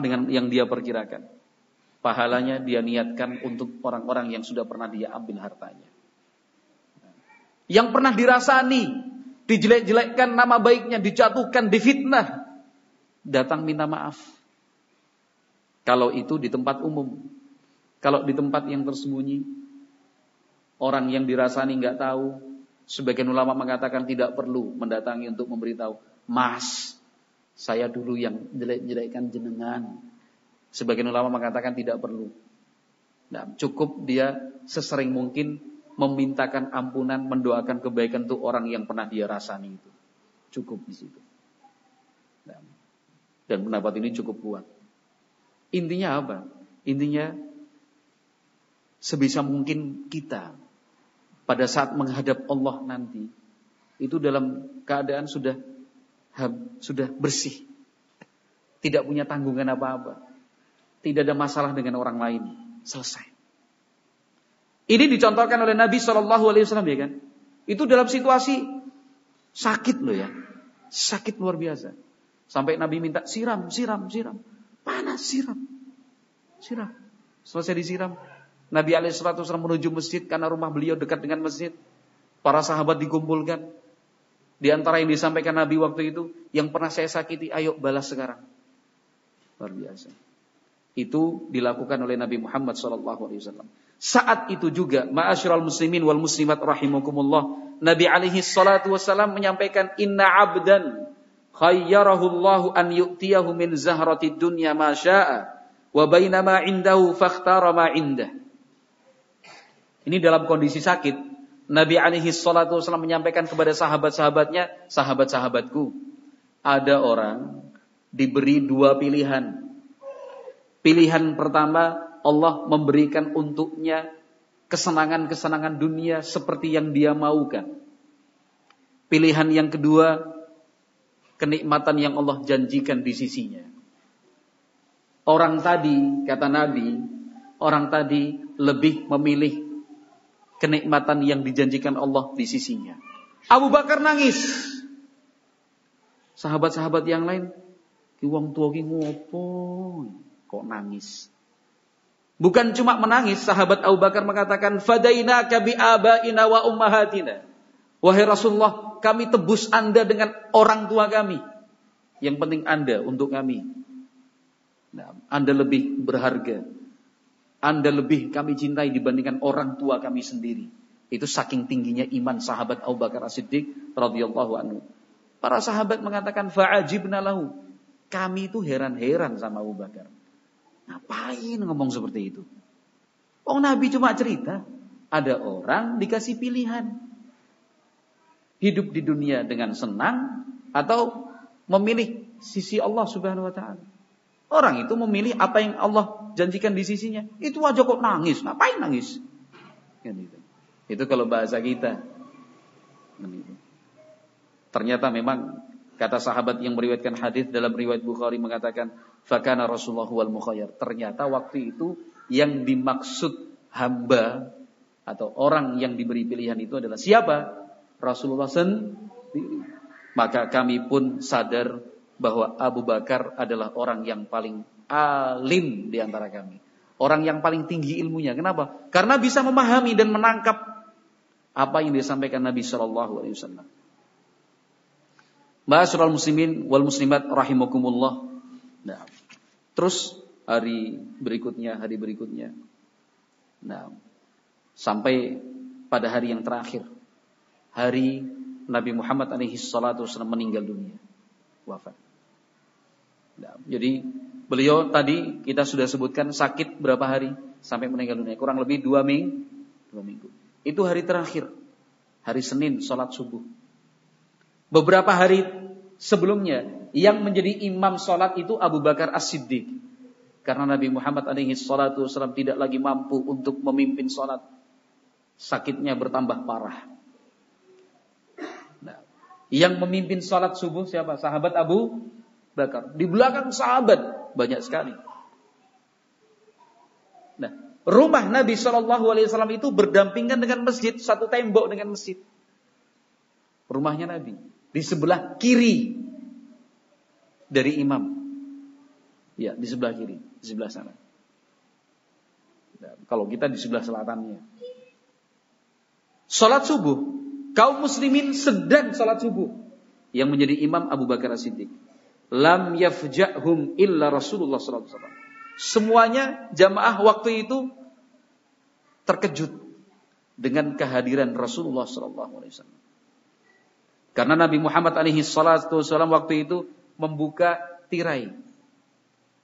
dengan yang dia perkirakan. Pahalanya dia niatkan untuk orang-orang yang sudah pernah dia ambil hartanya. Yang pernah dirasani, dijelek-jelekkan nama baiknya, dijatuhkan, difitnah, datang minta maaf. Kalau itu di tempat umum. Kalau di tempat yang tersembunyi, orang yang dirasani nggak tahu, sebagian ulama mengatakan tidak perlu mendatangi untuk memberitahu, Mas, saya dulu yang jelek-jelekkan jenengan. Sebagian ulama mengatakan tidak perlu. Nah, cukup dia sesering mungkin memintakan ampunan, mendoakan kebaikan untuk orang yang pernah dia rasani itu. Cukup di situ. Nah, dan pendapat ini cukup kuat. Intinya apa? Intinya sebisa mungkin kita pada saat menghadap Allah nanti itu dalam keadaan sudah bersih, tidak punya tanggungan apa-apa, tidak ada masalah dengan orang lain, selesai. Ini dicontohkan oleh Nabi SAW, ya kan? Itu dalam situasi sakit loh ya, sakit luar biasa. Sampai Nabi minta siram, panas, siram. Selesai disiram, Nabi SAW menuju masjid karena rumah beliau dekat dengan masjid. Para sahabat dikumpulkan. Di antara yang disampaikan Nabi waktu itu, yang pernah saya sakiti, ayo balas sekarang. Luar biasa. Itu dilakukan oleh Nabi Muhammad SAW. Saat itu juga, ma'asyiral muslimin wal muslimat rahimakumullah, Nabi SAW menyampaikan, inna abdan khayyarahullahu an yu'tiyahu min zahratid dunya ma sya'a wa bainama indahu fakhtara ma indah. Ini dalam kondisi sakit, Nabi SAW menyampaikan kepada sahabat-sahabatnya, sahabat-sahabatku, ada orang diberi dua pilihan. Pilihan pertama, Allah memberikan untuknya kesenangan-kesenangan dunia seperti yang dia maukan. Pilihan yang kedua, kenikmatan yang Allah janjikan di sisinya. Orang tadi, kata Nabi, orang tadi lebih memilih kenikmatan yang dijanjikan Allah di sisinya. Abu Bakar nangis. Sahabat-sahabat yang lain, ki wong tuwa ki ngopo kok nangis? Bukan cuma menangis, sahabat Abu Bakar mengatakan, fadainaka bi abaina wa ummahatina. Wahai Rasulullah, kami tebus Anda dengan orang tua kami. Yang penting Anda untuk kami. Nah, Anda lebih berharga. Anda lebih kami cintai dibandingkan orang tua kami sendiri. Itu saking tingginya iman sahabat Abu Bakar As-Siddiq radhiyallahu anhu. Para sahabat mengatakan fa'ajibna lahu. Kami itu heran-heran sama Abu Bakar. Ngapain ngomong seperti itu? Oh, Nabi cuma cerita. Ada orang dikasih pilihan. Hidup di dunia dengan senang atau memilih sisi Allah Subhanahu wa taala. Orang itu memilih apa yang Allah janjikan di sisinya. Itu aja kok nangis. Ngapain nangis? Itu kalau bahasa kita. Ternyata memang kata sahabat yang meriwayatkan hadis dalam riwayat Bukhari mengatakan, fakana Rasulullah wal mukhayyar. Ternyata waktu itu yang dimaksud hamba atau orang yang diberi pilihan itu adalah siapa? Rasulullah sendiri. Maka kami pun sadar bahwa Abu Bakar adalah orang yang paling alim di antara kami. Orang yang paling tinggi ilmunya. Kenapa? Karena bisa memahami dan menangkap apa yang disampaikan Nabi SAW. Ma'asyiral muslimin wal muslimat rahimakumullah. Nah, terus hari berikutnya. Nah, sampai pada hari yang terakhir. Hari Nabi Muhammad SAW meninggal dunia. Wafat. Nah, jadi beliau tadi kita sudah sebutkan sakit berapa hari sampai meninggal dunia, kurang lebih 2 minggu. Itu hari terakhir, hari Senin, sholat subuh. Beberapa hari Sebelumnya yang menjadi imam sholat itu Abu Bakar As-Siddiq. Karena Nabi Muhammad SAW tidak lagi mampu untuk memimpin sholat. Sakitnya bertambah parah. Nah, yang memimpin sholat subuh siapa? Sahabat Abu Bakar. Di belakang sahabat banyak sekali. Nah, rumah Nabi SAW itu berdampingan dengan masjid, satu tembok dengan masjid. Rumahnya Nabi di sebelah kiri dari imam. Ya, di sebelah kiri, di sebelah sana. Nah, kalau kita di sebelah selatannya. Salat subuh, kaum muslimin sedang salat subuh. Yang menjadi imam Abu Bakar As-Siddiq. Lam yafja'hum illa Rasulullah sallallahu alaihi wasallam. Semuanya jamaah waktu itu terkejut dengan kehadiran Rasulullah sallallahu alaihi wasallam. Karena Nabi Muhammad alaihi wasallam waktu itu membuka tirai.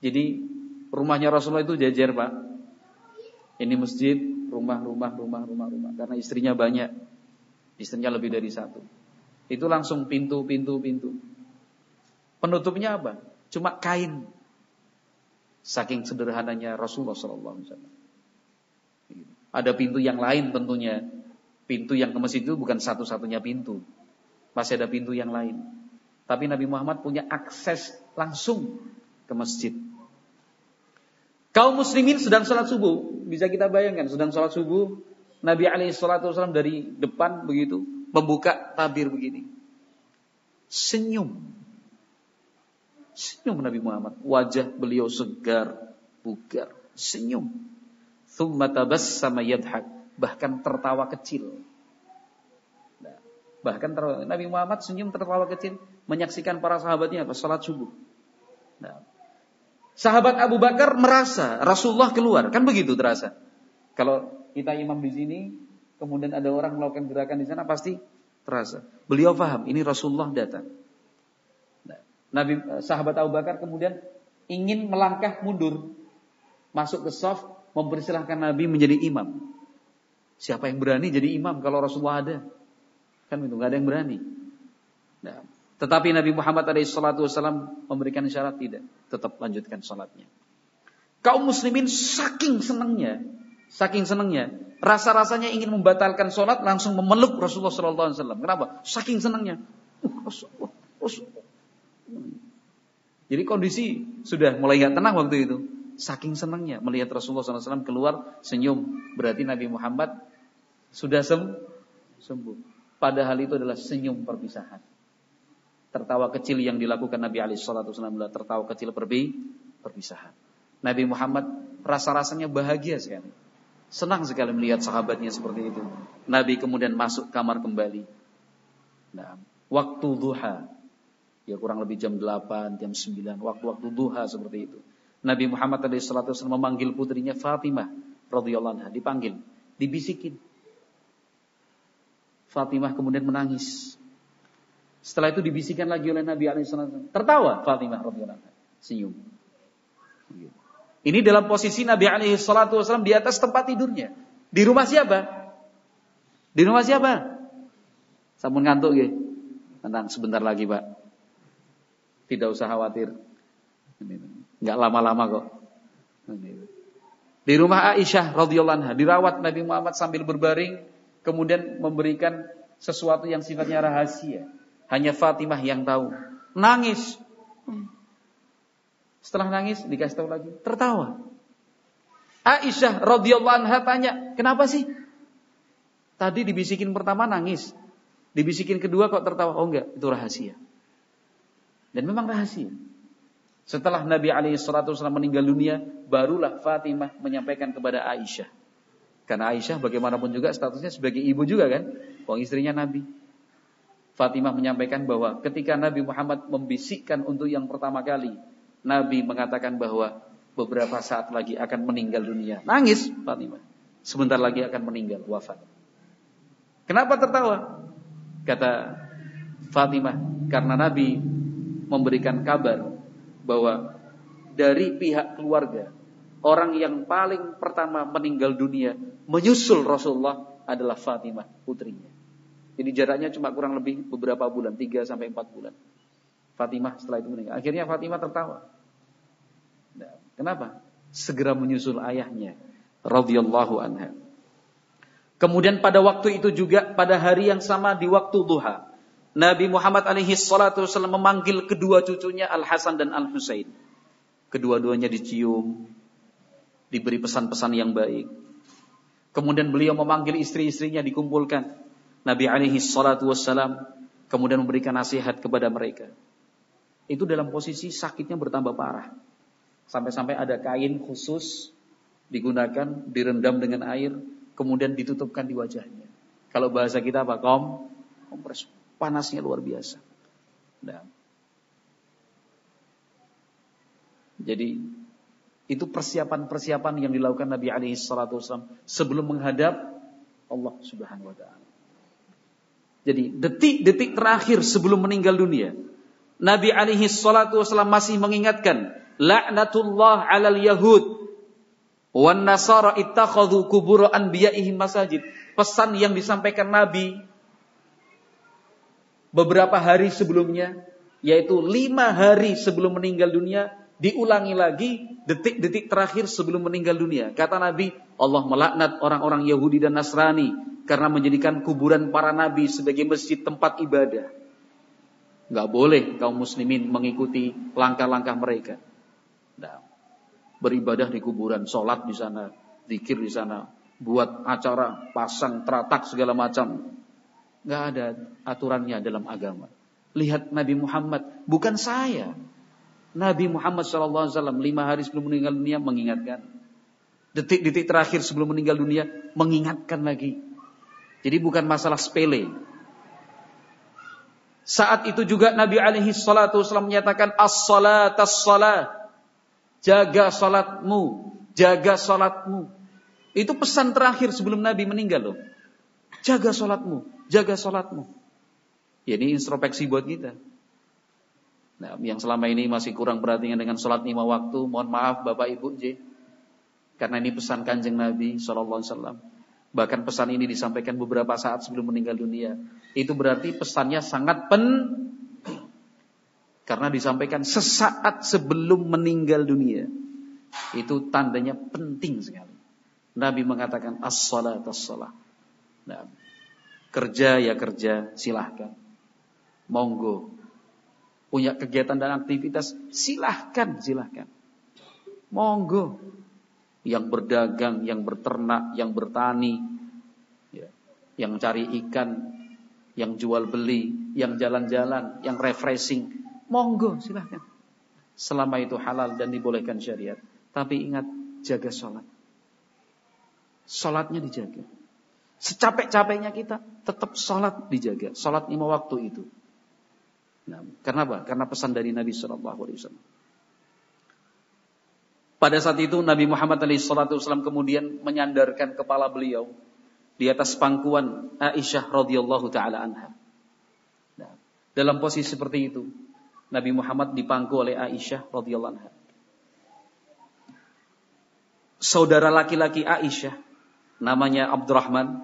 Jadi rumahnya Rasulullah itu jajar, Pak. Ini masjid, rumah. Karena istrinya banyak. Istrinya lebih dari satu. Itu langsung pintu. Penutupnya apa? Cuma kain. Saking sederhananya Rasulullah sallallahu alaihi wasallam. Ada pintu yang lain tentunya. Pintu yang ke masjid itu bukan satu-satunya pintu. Masih ada pintu yang lain. Tapi Nabi Muhammad punya akses langsung ke masjid. Kaum muslimin sedang sholat subuh. Bisa kita bayangkan, sedang sholat subuh. Nabi SAW dari depan begitu. Membuka tabir begini. Senyum Nabi Muhammad. Wajah beliau segar, bugar. Senyum. Thumma tabassama yadhak. Bahkan tertawa kecil. Bahkan Nabi Muhammad senyum tertawa kecil menyaksikan para sahabatnya salat subuh. Nah, sahabat Abu Bakar merasa Rasulullah keluar, kan begitu terasa. Kalau kita imam di sini, kemudian ada orang melakukan gerakan di sana pasti terasa. Beliau paham ini Rasulullah datang. Nah, sahabat Abu Bakar kemudian ingin melangkah mundur, masuk ke shaf, mempersilahkan Nabi menjadi imam. Siapa yang berani jadi imam kalau Rasulullah ada? Kan itu, nggak ada yang berani. Nah, tetapi Nabi Muhammad SAW memberikan isyarat tidak, tetap lanjutkan salatnya. Kaum muslimin saking senangnya, rasa-rasanya ingin membatalkan salat, langsung memeluk Rasulullah SAW. Kenapa? Saking senangnya. Rasulullah. Jadi kondisi sudah mulai nggak tenang waktu itu. Saking senangnya melihat Rasulullah SAW keluar senyum, berarti Nabi Muhammad sudah sembuh. Padahal itu adalah senyum perpisahan. Tertawa kecil yang dilakukan Nabi SAW adalah tertawa kecil perpisahan. Nabi Muhammad rasa-rasanya bahagia sekali. Senang sekali melihat sahabatnya seperti itu. Nabi kemudian masuk kamar kembali. Nah, waktu duha. Ya kurang lebih jam 8, jam 9. Waktu-waktu duha seperti itu. Nabi Muhammad SAW memanggil putrinya Fatimah radhiyallahu anha. Dipanggil, dibisikin. Fatimah kemudian menangis. Setelah itu dibisikkan lagi oleh Nabi SAW. Tertawa Fatimah radhiyallahu anha. Senyum. Ini dalam posisi Nabi SAW di atas tempat tidurnya. Di rumah siapa? Di rumah siapa? Sampun ngantuk nggih. Tenang, sebentar lagi, Pak. Tidak usah khawatir. Enggak lama-lama kok. Di rumah Aisyah radhiyallahu anha dirawat Nabi Muhammad sambil berbaring, kemudian memberikan sesuatu yang sifatnya rahasia. Hanya Fatimah yang tahu. Nangis. Setelah nangis dikasih tahu lagi, tertawa. Aisyah radhiyallahu anha tanya, "Kenapa sih? Tadi dibisikin pertama nangis, dibisikin kedua kok tertawa?" "Oh enggak, itu rahasia." Dan memang rahasia. Setelah Nabi SAW meninggal dunia, barulah Fatimah menyampaikan kepada Aisyah. Karena Aisyah bagaimanapun juga statusnya sebagai ibu juga kan, wong istrinya Nabi. Fatimah menyampaikan bahwa ketika Nabi Muhammad membisikkan untuk yang pertama kali, Nabi mengatakan bahwa beberapa saat lagi akan meninggal dunia. Nangis Fatimah. Sebentar lagi akan meninggal, wafat. Kenapa tertawa? Kata Fatimah, karena Nabi memberikan kabar bahwa dari pihak keluarga, orang yang paling pertama meninggal dunia menyusul Rasulullah adalah Fatimah, putrinya. Jadi jaraknya cuma kurang lebih beberapa bulan, 3-4 bulan. Fatimah setelah itu meninggal. Akhirnya Fatimah tertawa. Nah, kenapa? Segera menyusul ayahnya radhiyallahu anha. Kemudian pada waktu itu juga pada hari yang sama di waktu duha, Nabi Muhammad alaihi salatu wasallam memanggil kedua cucunya Al-Hasan dan Al-Husain. Kedua-duanya dicium, diberi pesan-pesan yang baik. Kemudian beliau memanggil istri-istrinya dikumpulkan. Nabi alaihi salatu wasallam kemudian memberikan nasihat kepada mereka. Itu dalam posisi sakitnya bertambah parah. Sampai-sampai ada kain khusus digunakan, direndam dengan air, kemudian ditutupkan di wajahnya. Kalau bahasa kita apa? Kompres. Panasnya luar biasa. Nah. Jadi itu persiapan-persiapan yang dilakukan Nabi alaihi salatu wasallam sebelum menghadap Allah Subhanahu wa taala. Jadi detik-detik terakhir sebelum meninggal dunia, Nabi alaihi salatu wasallam masih mengingatkan, laknatullah 'alal yahud wan nasara ittakhadhu qubur anbiya'ihim masajid. Pesan yang disampaikan Nabi beberapa hari sebelumnya, yaitu 5 hari sebelum meninggal dunia, diulangi lagi detik-detik terakhir sebelum meninggal dunia. Kata Nabi, Allah melaknat orang-orang Yahudi dan Nasrani karena menjadikan kuburan para nabi sebagai masjid tempat ibadah. Enggak boleh kaum muslimin mengikuti langkah-langkah mereka. Nah, beribadah di kuburan, sholat di sana, zikir di sana, buat acara, pasang teratak segala macam. Enggak ada aturannya dalam agama. Lihat Nabi Muhammad, bukan saya. Nabi Muhammad SAW 5 hari sebelum meninggal dunia mengingatkan. Detik-detik terakhir sebelum meninggal dunia mengingatkan lagi. Jadi bukan masalah sepele. Saat itu juga Nabi alaihi salatu wasallam menyatakan as-salat as-salat. Jaga salatmu, jaga salatmu. Itu pesan terakhir sebelum Nabi meninggal loh. Jaga salatmu, jaga salatmu. Ya, ini introspeksi buat kita. Nah, yang selama ini masih kurang perhatian dengan salat 5 waktu, mohon maaf Bapak Ibu J. Karena ini pesan Kanjeng Nabi sallallahu alaihi wasallam. Bahkan pesan ini disampaikan beberapa saat sebelum meninggal dunia. Itu berarti pesannya sangat penting. Karena disampaikan sesaat sebelum meninggal dunia. Itu tandanya penting sekali. Nabi mengatakan as-salat as-salat. Nah, kerja ya kerja, silahkan. Monggo. Punya kegiatan dan aktivitas, silahkan. Monggo. Yang berdagang, yang berternak, yang bertani, ya, yang cari ikan, yang jual beli, yang jalan-jalan, yang refreshing, monggo silahkan. Selama itu halal dan dibolehkan syariat. Tapi ingat, jaga sholat. Sholatnya dijaga. Secapek-capeknya kita, tetap sholat dijaga. Sholat 5 waktu itu. Nah, karena apa? Karena pesan dari Nabi SAW. Pada saat itu Nabi Muhammad SAW kemudian menyandarkan kepala beliau di atas pangkuan Aisyah radhiyallahu taala anha. Nah, dalam posisi seperti itu, Nabi Muhammad dipangku oleh Aisyah radhiyallahu anha. Saudara laki-laki Aisyah, namanya Abdurrahman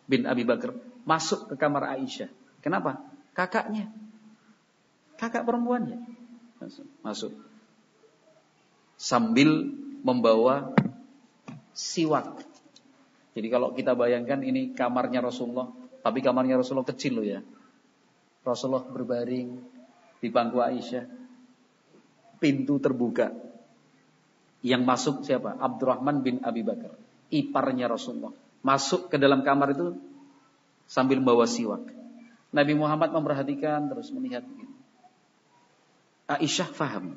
bin Abi Bakar, masuk ke kamar Aisyah. Kenapa? Kakaknya. Kakak perempuannya. Masuk. Sambil membawa siwak. Jadi kalau kita bayangkan ini kamarnya Rasulullah, tapi kamarnya Rasulullah kecil loh ya. Rasulullah berbaring di bangku Aisyah. Pintu terbuka. Yang masuk siapa? Abdurrahman bin Abi Bakar, iparnya Rasulullah. Masuk ke dalam kamar itu sambil membawa siwak. Nabi Muhammad memperhatikan terus melihat begini. Aisyah faham.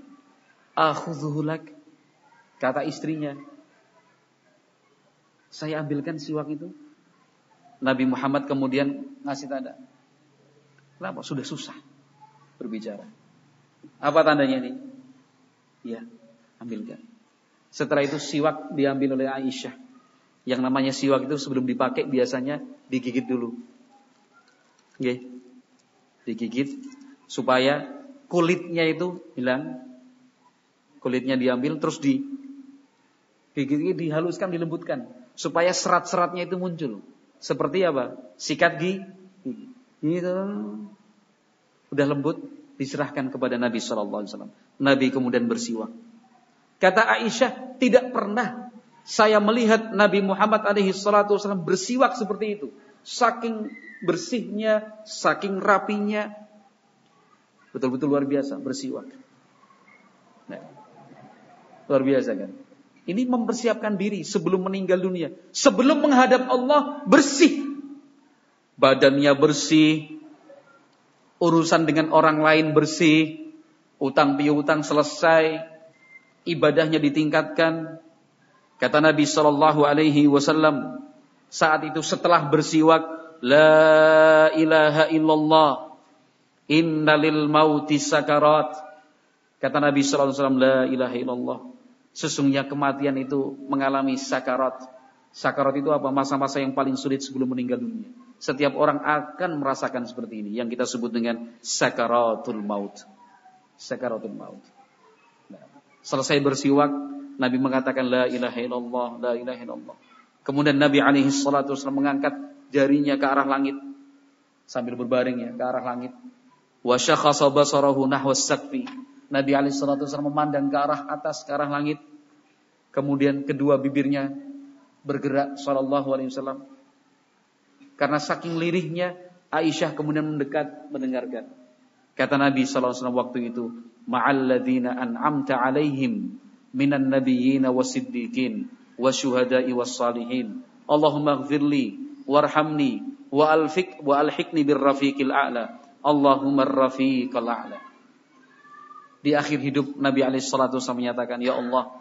Akhudhuhu lak, kata istrinya, saya ambilkan siwak itu. Nabi Muhammad kemudian ngasih tanda. Kenapa? Sudah susah berbicara. Apa tandanya ini? Ya, ambilkan. Setelah itu siwak diambil oleh Aisyah. Yang namanya siwak itu sebelum dipakai biasanya digigit dulu. Oke. Digigit supaya kulitnya itu hilang. Kulitnya diambil terus digigit, dihaluskan, dilembutkan supaya serat-seratnya itu muncul. Seperti apa? Sikat gigi. Gitu. Udah lembut, diserahkan kepada Nabi SAW. Nabi kemudian bersiwak. Kata Aisyah, tidak pernah saya melihat Nabi Muhammad SAW bersiwak seperti itu. Saking bersihnya, saking rapinya, betul-betul luar biasa bersiwak. Nah, luar biasa kan? Ini mempersiapkan diri sebelum meninggal dunia, sebelum menghadap Allah bersih, badannya bersih, urusan dengan orang lain bersih, utang piutang selesai, ibadahnya ditingkatkan. Kata Nabi sallallahu alaihi wasallam saat itu setelah bersiwak, la ilaha illallah, innalil mauti sakarat. Kata Nabi sallallahu alaihi wasallam, la ilaha illallah, sesungguhnya kematian itu mengalami sakarat. Sakarat itu apa? Masa-masa yang paling sulit sebelum meninggal dunia. Setiap orang akan merasakan seperti ini, yang kita sebut dengan sakaratul maut. Sakaratul maut. Nah, selesai bersiwak, Nabi mengatakan la ilaha illallah, la ilaha illallah. Kemudian Nabi alaihi salatu wasallam mengangkat jarinya ke arah langit sambil berbaring ya, ke arah langit. Wa syakhasa basarahu nahwa as-saqfi. Nabi alaihi salatu wasallam memandang ke arah atas, ke arah langit. Kemudian kedua bibirnya bergerak sallallahu alaihi wasallam. Karena saking lirihnya, Aisyah kemudian mendekat mendengarkan. Kata Nabi sallallahu alaihi wasallam waktu itu, ma'al ladzina an'amta 'alaihim minan nabiyyin wasiddiqin wasyuhada'i wassalihin. Allahumma ighfirli warhamni wa alhiqni birrafiqil a'la. Allahumma ar-rafiqal a'la. Di akhir hidup Nabi alaihi salatu wasallam menyatakan, ya Allah,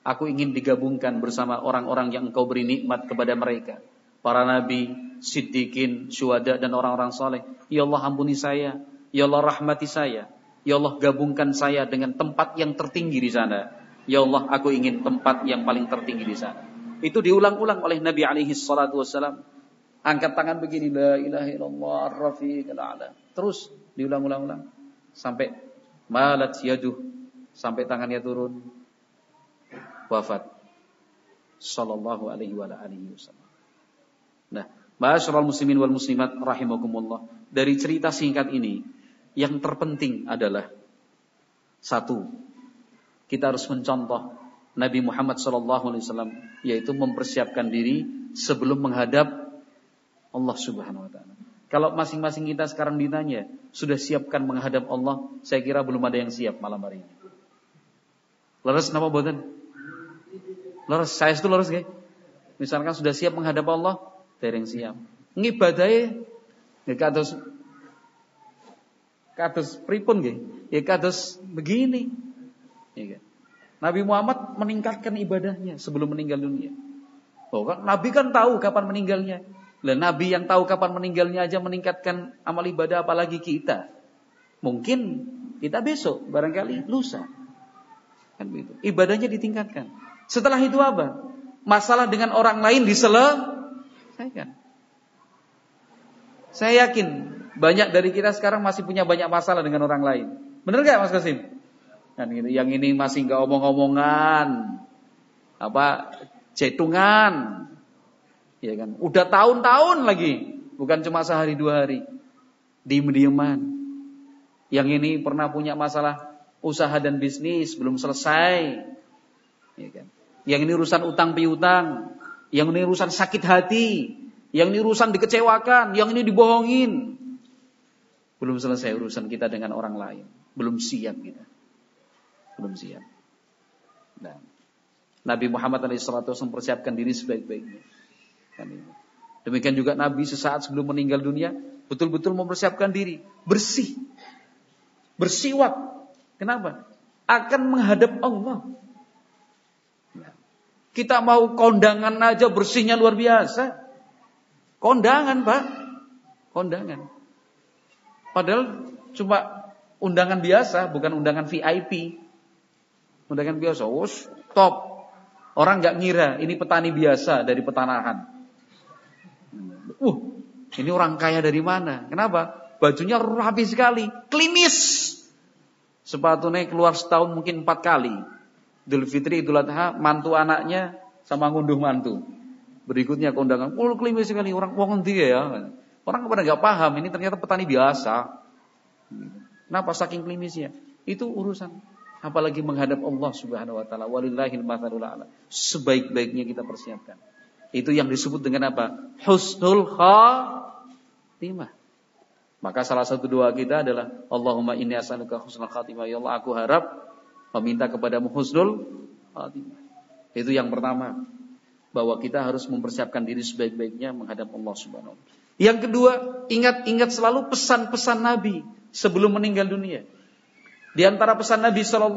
aku ingin digabungkan bersama orang-orang yang Engkau beri nikmat kepada mereka, para nabi, siddiqin, syuhada dan orang-orang saleh. Ya Allah, ampuni saya. Ya Allah, rahmati saya. Ya Allah, gabungkan saya dengan tempat yang tertinggi di sana. Ya Allah, aku ingin tempat yang paling tertinggi di sana. Itu diulang-ulang oleh Nabi alaihi salatu wasallam. Angkat tangan begini, la ilaha illallah ar-rafiqul a'la. Terus diulang-ulang sampai malat yaduh, sampai tangannya turun, wafat sallallahu alaihi wa alihi wasallam. Nah, ma'asyiral muslimin wal muslimat rahimakumullah, dari cerita singkat ini yang terpenting adalah satu, kita harus mencontoh Nabi Muhammad sallallahu alaihi wasallam, yaitu mempersiapkan diri sebelum menghadap Allah Subhanahu wa taala. Kalau masing-masing kita sekarang ditanya, sudah siapkan menghadap Allah? Saya kira belum ada yang siap malam hari ini. Leres napa mboten? Leres, saya itu leres nggih. Misalkan sudah siap menghadap Allah, dereng siap. Ngibadahe nggih kados pripun nggih? Ya kados begini. Ya kan? Nabi Muhammad meningkatkan ibadahnya sebelum meninggal dunia. Oh, kan Nabi kan tahu kapan meninggalnya. Lah Nabi yang tahu kapan meninggalnya aja meningkatkan amal ibadah, apalagi kita. Mungkin kita besok, barangkali lusa. Kan begitu. Ibadahnya ditingkatkan. Setelah itu apa? Masalah dengan orang lain diselesaikan. Saya yakin banyak dari kita sekarang masih punya banyak masalah dengan orang lain. Benar enggak Mas Qasim? Kan gitu. Yang ini masih enggak omong-omongan. Cetungan. Ya kan, udah tahun-tahun lagi, bukan cuma sehari dua hari, diem-dieman. Yang ini pernah punya masalah usaha dan bisnis belum selesai, ya kan. Yang ini urusan utang piutang, yang ini urusan sakit hati, yang ini urusan dikecewakan, yang ini dibohongin. Belum selesai urusan kita dengan orang lain, belum siap kita, belum siap. Nah, Nabi Muhammad SAW mempersiapkan diri sebaik-baiknya. Demikian juga Nabi sesaat sebelum meninggal dunia betul-betul mempersiapkan diri, bersih, bersiwak. Kenapa? Akan menghadap Allah. Kita mau kondangan aja bersihnya luar biasa. Kondangan Pak, kondangan. Padahal cuma undangan biasa, bukan undangan VIP. Undangan biasa, top. Orang nggak ngira ini petani biasa dari petanahan. Ini orang kaya dari mana? Kenapa? Bajunya rapi sekali, klimis. Sepatunya keluar setahun mungkin 4 kali. Idul Fitri, Idul Adha, mantu anaknya sama ngunduh mantu. Berikutnya kondangan, klimis sekali, orang wong endi ya. Orang pada nggak paham, ini ternyata petani biasa. Kenapa? Saking klinisnya. Itu urusan. Apalagi menghadap Allah Subhanahu wa taala. Walillahil matsalul a'la. Sebaik-baiknya kita persiapkan. Itu yang disebut dengan apa? Husnul khatimah. Maka salah satu doa kita adalah Allahumma inni as'aluka husnul khatimah. Ya Allah, aku harap meminta kepadamu husnul khatimah. Itu yang pertama. Bahwa kita harus mempersiapkan diri sebaik-baiknya menghadap Allah Subhanahu wa taala. Yang kedua, ingat selalu pesan-pesan Nabi sebelum meninggal dunia. Di antara pesan Nabi SAW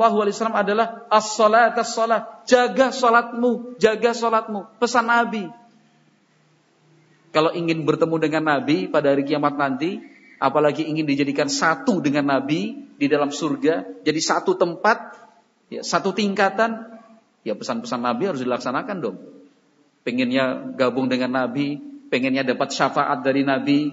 adalah as-salat, as-salat. Jaga salatmu, jaga salatmu. Pesan Nabi. Kalau ingin bertemu dengan Nabi pada hari kiamat nanti, apalagi ingin dijadikan satu dengan Nabi di dalam surga, jadi satu tempat, ya, satu tingkatan, ya pesan-pesan Nabi harus dilaksanakan dong. Pengennya gabung dengan Nabi, pengennya dapat syafaat dari Nabi,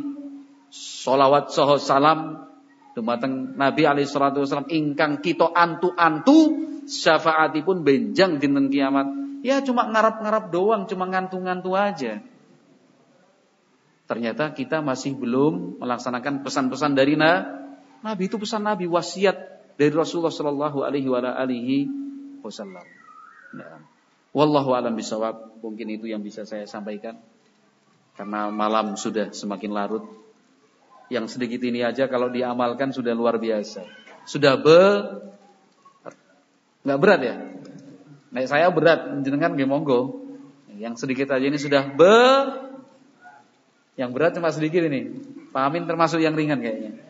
sholawat salam dumateng Nabi alaihi salatu wasallam ingkang kita antu-antu syafaatipun benjang dinten kiamat. Ya cuma ngarap-ngarap doang, cuma ngantu-ngantu aja. Ternyata kita masih belum melaksanakan pesan-pesan dari Nabi. Itu pesan Nabi, wasiat dari Rasulullah sallallahu alaihi wasallam. Nah, wallahu a'lam bishawab. Mungkin itu yang bisa saya sampaikan. Karena malam sudah semakin larut. Yang sedikit ini aja kalau diamalkan sudah luar biasa. Sudah nggak berat ya? Nah, saya berat, jenengan nggih monggo. Yang sedikit aja ini sudah yang berat cuma sedikit ini. Pak Amin termasuk yang ringan kayaknya.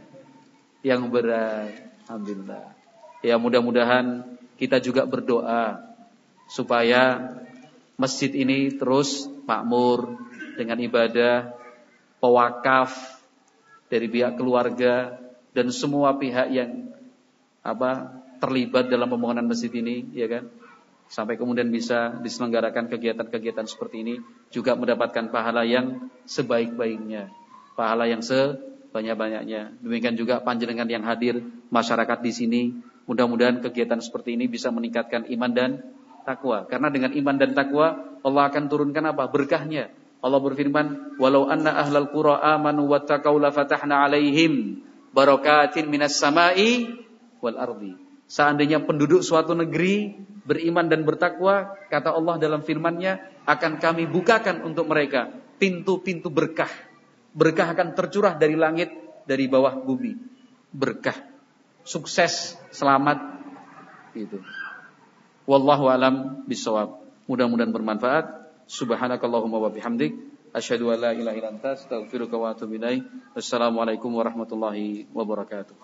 Yang berat, alhamdulillah. Ya mudah-mudahan kita juga berdoa supaya masjid ini terus makmur dengan ibadah, pewakaf dari pihak keluarga dan semua pihak yang terlibat dalam pembangunan masjid ini, ya kan? Sampai kemudian bisa diselenggarakan kegiatan-kegiatan seperti ini juga mendapatkan pahala yang sebaik-baiknya, pahala yang sebanyak-banyaknya. Demikian juga panjenengan yang hadir, masyarakat di sini, mudah-mudahan kegiatan seperti ini bisa meningkatkan iman dan takwa. Karena dengan iman dan takwa Allah akan turunkan apa? Berkahnya. Allah berfirman, "Walau anna ahlal qura amanu wattaqau la fatahna 'alaihim barakatin minas sama'i wal ardi." Seandainya penduduk suatu negeri beriman dan bertakwa, kata Allah dalam firman-Nya, akan kami bukakan untuk mereka pintu-pintu berkah. Berkah akan tercurah dari langit, dari bawah bumi. Berkah, sukses, selamat gitu. Wallahu alam bishawab. Mudah-mudahan bermanfaat. Subhanakallahumma wa bihamdik asyhadu an la ilaha illa anta astaghfiruka wa atubu ilaik. Wassalamualaikum warahmatullahi wabarakatuh.